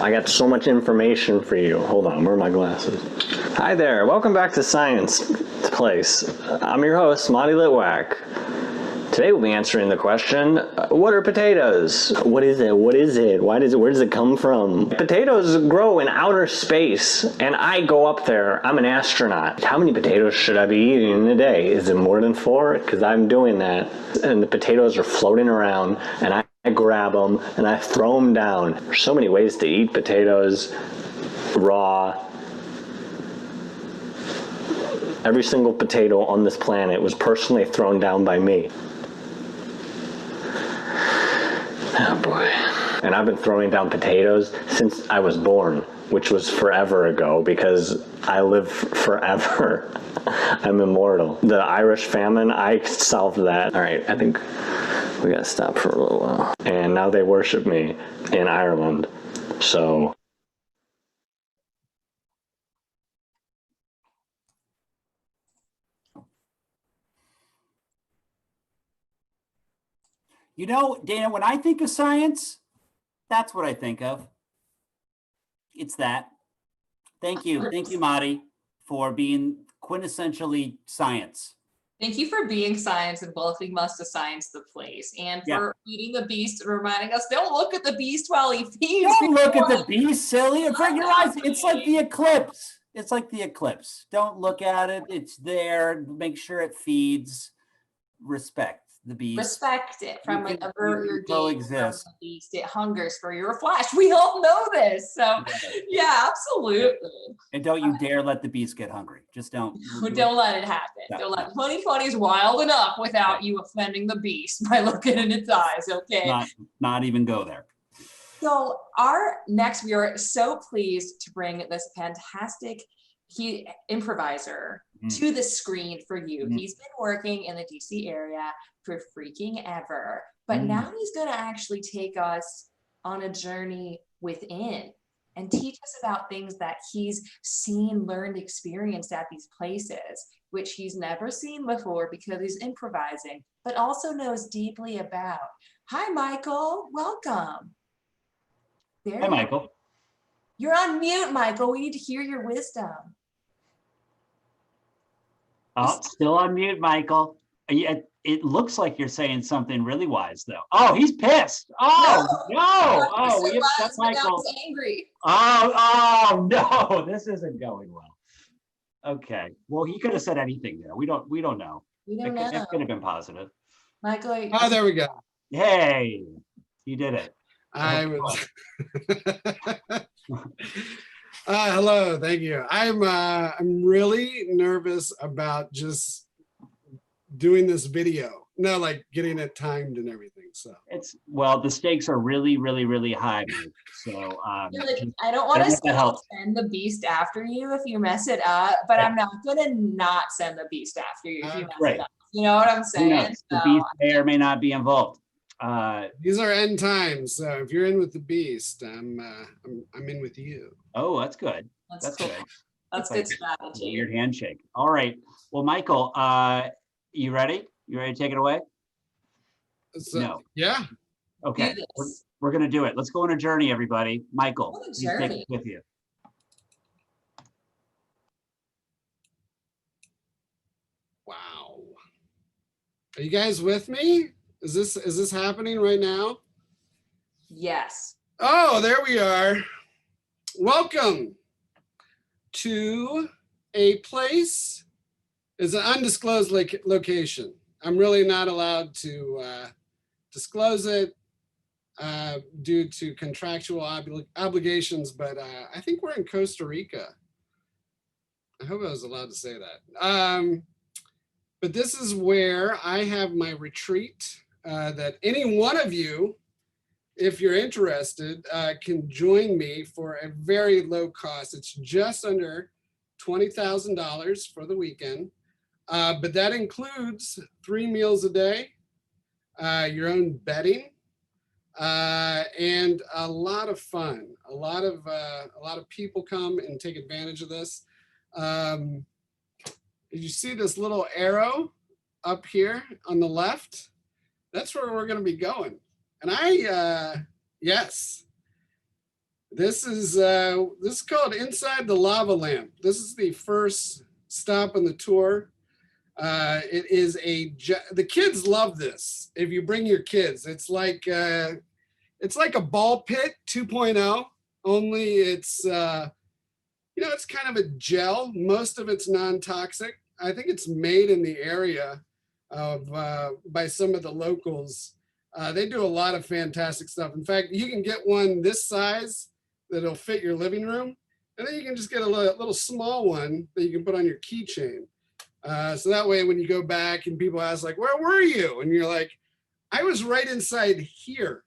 I got so much information for you. Hold on, where are my glasses? Hi there, welcome back to Science Place. I'm your host, Monty Litwack. Today we'll be answering the question, what are potatoes? What is it? What is it? Where does it come from? Potatoes grow in outer space, and I go up there. I'm an astronaut. How many potatoes should I be eating in a day? Is it more than 4? Because I'm doing that. And the potatoes are floating around, and I grab them, and I throw them down. There's so many ways to eat potatoes, raw. Every single potato on this planet was personally thrown down by me. Oh boy. And I've been throwing down potatoes since I was born, which was forever ago because I live forever. I'm immortal. The Irish famine, I solved that. All right, I think we gotta stop for a little while. And now they worship me in Ireland, so. You know, Dana, when I think of science, that's what I think of. It's that. Thank you. Thank you, Madi, for being quintessentially science. Thank you for being science and welcoming us to Science the Place, and for eating the beast and reminding us, don't look at the beast while he feeds. Don't look at the beast, silly. In front of your eyes, it's like the eclipse. It's like the eclipse. Don't look at it. It's there. Make sure it feeds. Respect the beast. Respect it from whenever you're coexist. The beast. It hungers for your flesh. We all know this. So yeah, absolutely. And don't you dare let the beast get hungry. Just don't. Don't let it happen. Don't let 2020 is wild enough without you offending the beast by looking in its eyes. Okay. Not even go there. So we are so pleased to bring this fantastic improviser to the screen for you. He's been working in the DC area for freaking ever, but now he's going to actually take us on a journey within and teach us about things that he's seen, learned, experienced at these places, which he's never seen before because he's improvising, but also knows deeply about. Hi, Michael. Welcome. Hi, Michael. You're on mute, Michael. We need to hear your wisdom. Oh, still on mute, Michael. It looks like you're saying something really wise, though. Oh, he's pissed. Oh, no. Oh, we upset Michael. He's angry. Oh, no. This isn't going well. Okay. Well, he could have said anything there. We don't know. We don't know. It could have been positive. Michael. Oh, there we go. Hey, you did it. I was. Hello, thank you. I'm really nervous about just doing this video. No, like getting it timed and everything. So the stakes are really, really, really high. So I don't want to send the beast after you if you mess it up, but I'm not gonna not send the beast after you if you mess it up. You know what I'm saying? The beast may or may not be involved. These are end times, so if you're in with the beast, I'm in with you. Oh, that's good. That's cool. good. That's good strategy. Weird handshake. All right. Well, Michael, you ready? You ready to take it away? So, no. Yeah. Okay. We're gonna do it. Let's go on a journey, everybody. Michael, please take it with you. Wow. Are you guys with me? Is this happening right now? Yes. Oh, there we are. Welcome to a place is an undisclosed location. I'm really not allowed to disclose it due to contractual obligations, but I think we're in Costa Rica. I hope I was allowed to say that. But this is where I have my retreat that any one of you, if you're interested, can join me for a very low cost. It's just under $20,000 for the weekend, but that includes 3 meals a day, your own bedding, and a lot of fun. A lot of people come and take advantage of this. Did you see this little arrow up here on the left? That's where we're going to be going. And yes, this is called Inside the Lava Lamp. This is the first stop on the tour. It is the kids love this. If you bring your kids, it's like a ball pit 2.0, only it's it's kind of a gel. Most of it's non-toxic. I think it's made in the area by some of the locals. They do a lot of fantastic stuff. In fact, you can get one this size that'll fit your living room, and then you can just get a little small one that you can put on your keychain. So that way, when you go back and people ask like, "Where were you?" and you're like, "I was right inside here."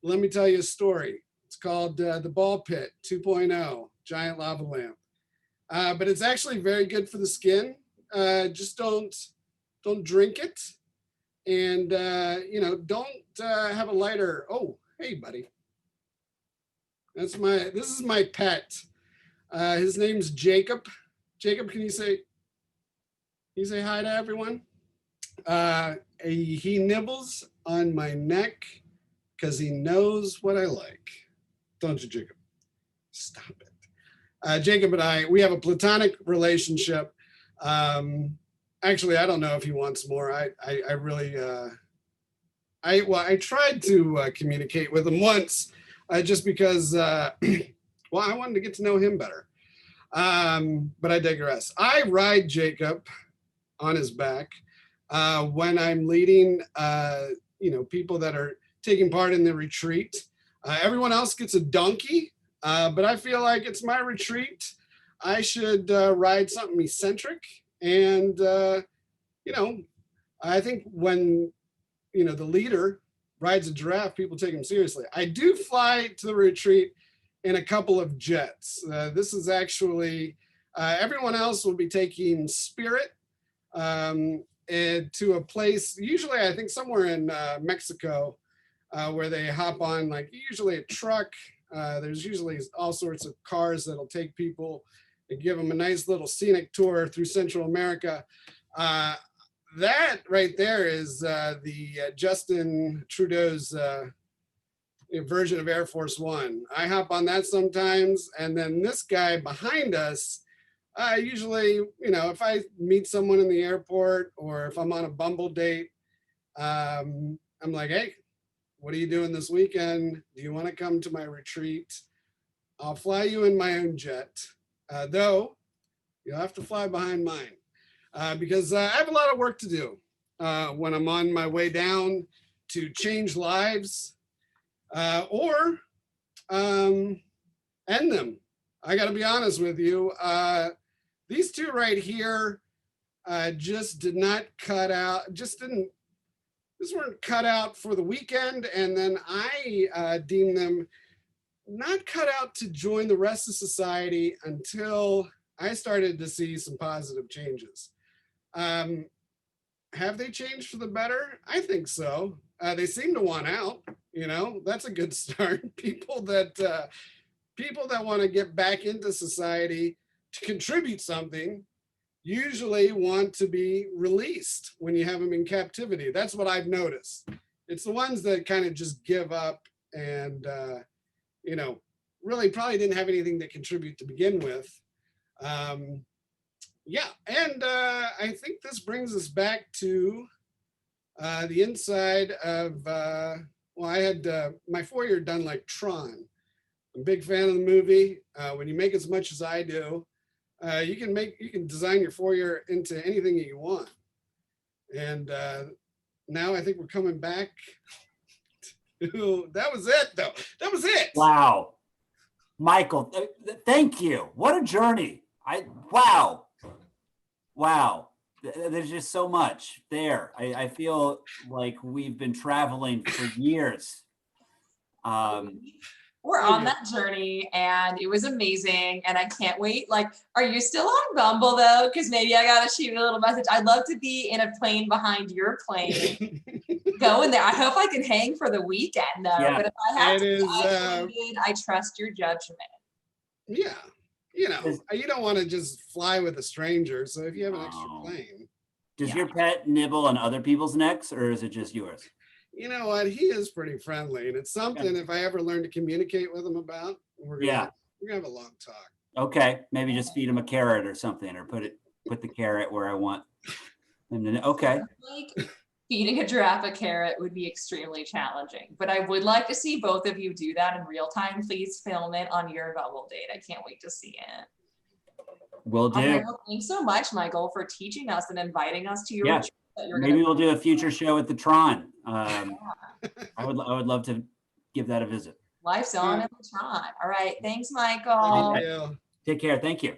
Let me tell you a story. It's called the Ball Pit 2.0 Giant Lava Lamp. But it's actually very good for the skin. Just don't drink it, and don't have a lighter. Oh, hey, buddy. This is my pet. His name's Jacob. Jacob, can you say hi to everyone? He nibbles on my neck because he knows what I like. Don't you, Jacob? Stop it. Jacob and I, we have a platonic relationship. Actually, I don't know if he wants more. I really, I tried to communicate with him once, just because, I wanted to get to know him better. But I digress. I ride Jacob on his back when I'm leading, people that are taking part in the retreat. Everyone else gets a donkey, but I feel like it's my retreat. I should ride something eccentric. And, I think when, the leader rides a giraffe, people take him seriously. I do fly to the retreat in a couple of jets. This is actually, everyone else will be taking Spirit to a place, usually I think somewhere in Mexico, where they hop on like usually a truck. There's usually all sorts of cars that'll take people and give them a nice little scenic tour through Central America. That right there is the Justin Trudeau's version of Air Force One. I hop on that sometimes, and then this guy behind us, usually, if I meet someone in the airport or if I'm on a Bumble date, I'm like, hey, what are you doing this weekend? Do you want to come to my retreat? I'll fly you in my own jet, though you'll have to fly behind mine because I have a lot of work to do when I'm on my way down to change lives or end them. I got to be honest with you. These two right here just did not cut out, just weren't cut out for the weekend. And then I deem them not cut out to join the rest of society until I started to see some positive changes. Have they changed for the better? I think so. They seem to want out, that's a good start. People that want to get back into society to contribute something usually want to be released when you have them in captivity. That's what I've noticed. It's the ones that kind of just give up and, really probably didn't have anything to contribute to begin with. Yeah, and I think this brings us back to the inside of, I had my 4-year done like Tron. I'm a big fan of the movie. When you make as much as I do, You can design your foyer into anything that you want. And now I think we're coming back to, that was it though. That was it. Wow. Michael, thank you. What a journey. Wow. There's just so much there. I feel like we've been traveling for years. We're on that journey and it was amazing. And I can't wait. Like, are you still on Bumble though? Because maybe I got to shoot a little message. I'd love to be in a plane behind your plane. Go in there. I hope I can hang for the weekend though. Yeah. But if I have to It be is, isolated, I trust your judgment. Yeah. You know, you don't want to just fly with a stranger. So if you have an extra plane. Does your pet nibble on other people's necks or is it just yours? You know what? He is pretty friendly. And it's something if I ever learn to communicate with him about, we're gonna have a long talk. Okay. Maybe just feed him a carrot or something, or put the carrot where I want. And then, okay. Like feeding a giraffe a carrot would be extremely challenging, but I would like to see both of you do that in real time. Please film it on your Bumble date. I can't wait to see it. Will do. Okay, well, thanks so much, Michael, for teaching us and inviting us to your retreat that you're Maybe gonna we'll do a future show at the Tron. I would love to give that a visit. Life's on at the Tron. All right, thanks, Michael. Thank you. Take care. Thank you.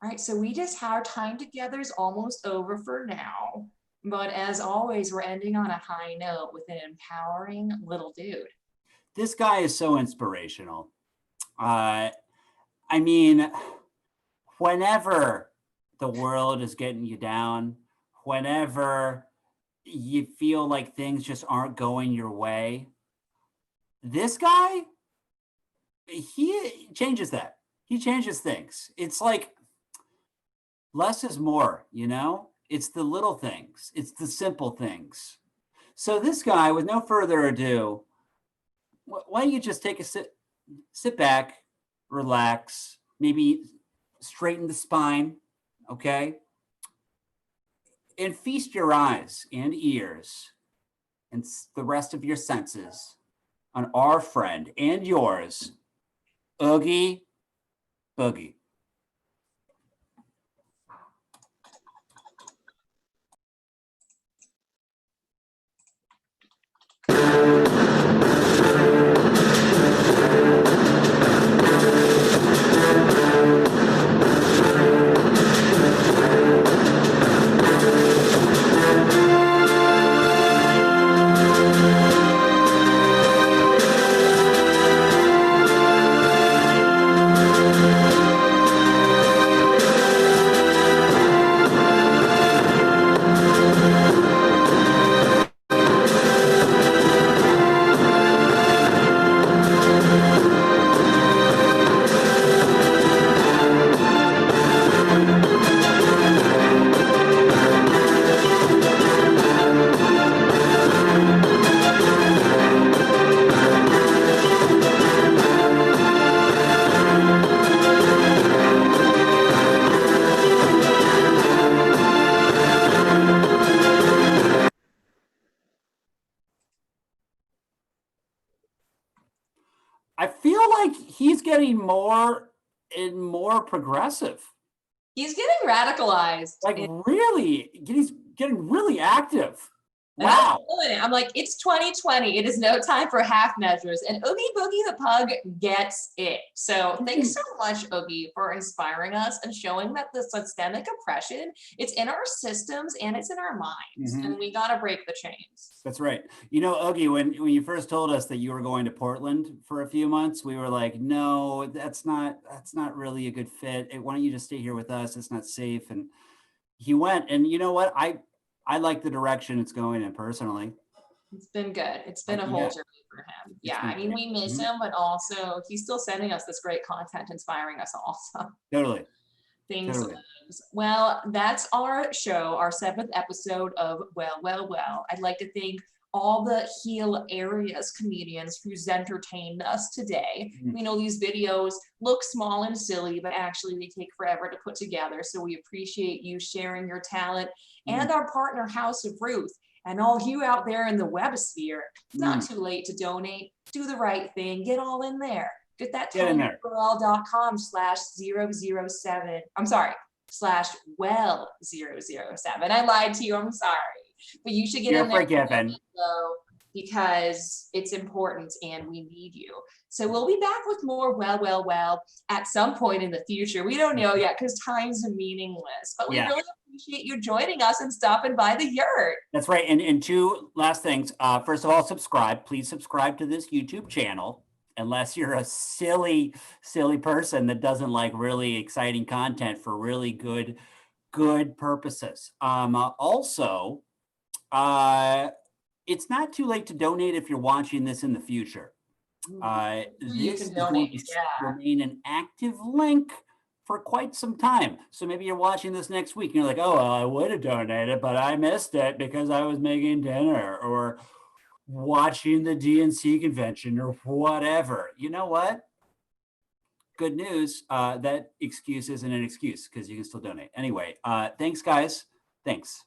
All right, so we just our time together is almost over for now. But as always, we're ending on a high note with an empowering little dude. This guy is so inspirational. I mean, whenever the world is getting you down, whenever you feel like things just aren't going your way, this guy, he changes that. He changes things. It's like less is more, you know? It's the little things. It's the simple things. So this guy, with no further ado, why don't you just take a sit back, relax, maybe straighten the spine, okay? And feast your eyes and ears and the rest of your senses on our friend and yours, Oogie Boogie. I feel like he's getting more and more progressive. He's getting radicalized. Like really, he's getting really active. And Wow. I'm feeling it. I'm like, it's 2020. It is no time for half measures. And Oogie Boogie the Pug gets it. So thanks so much, Oogie, for inspiring us and showing that the systemic oppression, it's in our systems and it's in our minds. And we got to break the chains. That's right. You know, Oogie, when you first told us that you were going to Portland for a few months, we were like, no, that's not really a good fit. Why don't you just stay here with us? It's not safe. And he went, and you know what? I like the direction it's going in personally. It's been good. It's been a whole journey for him. Yeah, I mean, we miss him, but also he's still sending us this great content, inspiring us all. So Totally. things. Well, that's our show, our 7th episode of Well. I'd like to thank all the Heal Areas comedians who's entertained us today. We know these videos look small and silly, but actually they take forever to put together. So we appreciate you sharing your talent and our partner, House of Ruth, and all you out there in the web sphere. It's not too late to donate. Do the right thing. Get all in there. Get that Get in there. tinyurl.com/007. I'm sorry, /well007. I lied to you. I'm sorry. But you should get You're in there forgiven. because it's important and we need you. So we'll be back with more well at some point in the future. We don't know yet because time's meaningless, but we really appreciate you joining us and stopping by the yurt. That's right. And two last things. First of all, subscribe. Please subscribe to this YouTube channel. Unless you're a silly person that doesn't like really exciting content for really good purposes. Also, it's not too late to donate if you're watching this in the future. This is going to remain an active link for quite some time. So maybe you're watching this next week and you're like, oh, well, I would have donated, but I missed it because I was making dinner or watching the DNC convention or whatever. You know what? Good news. That excuse isn't an excuse because you can still donate. Anyway, thanks, guys. Thanks.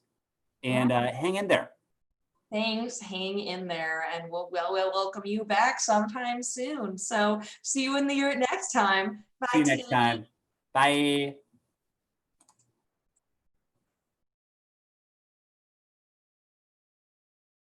And hang in there. Thanks, hang in there, and we'll welcome you back sometime soon. So see you in the yurt next time. Bye. See you next time. Bye.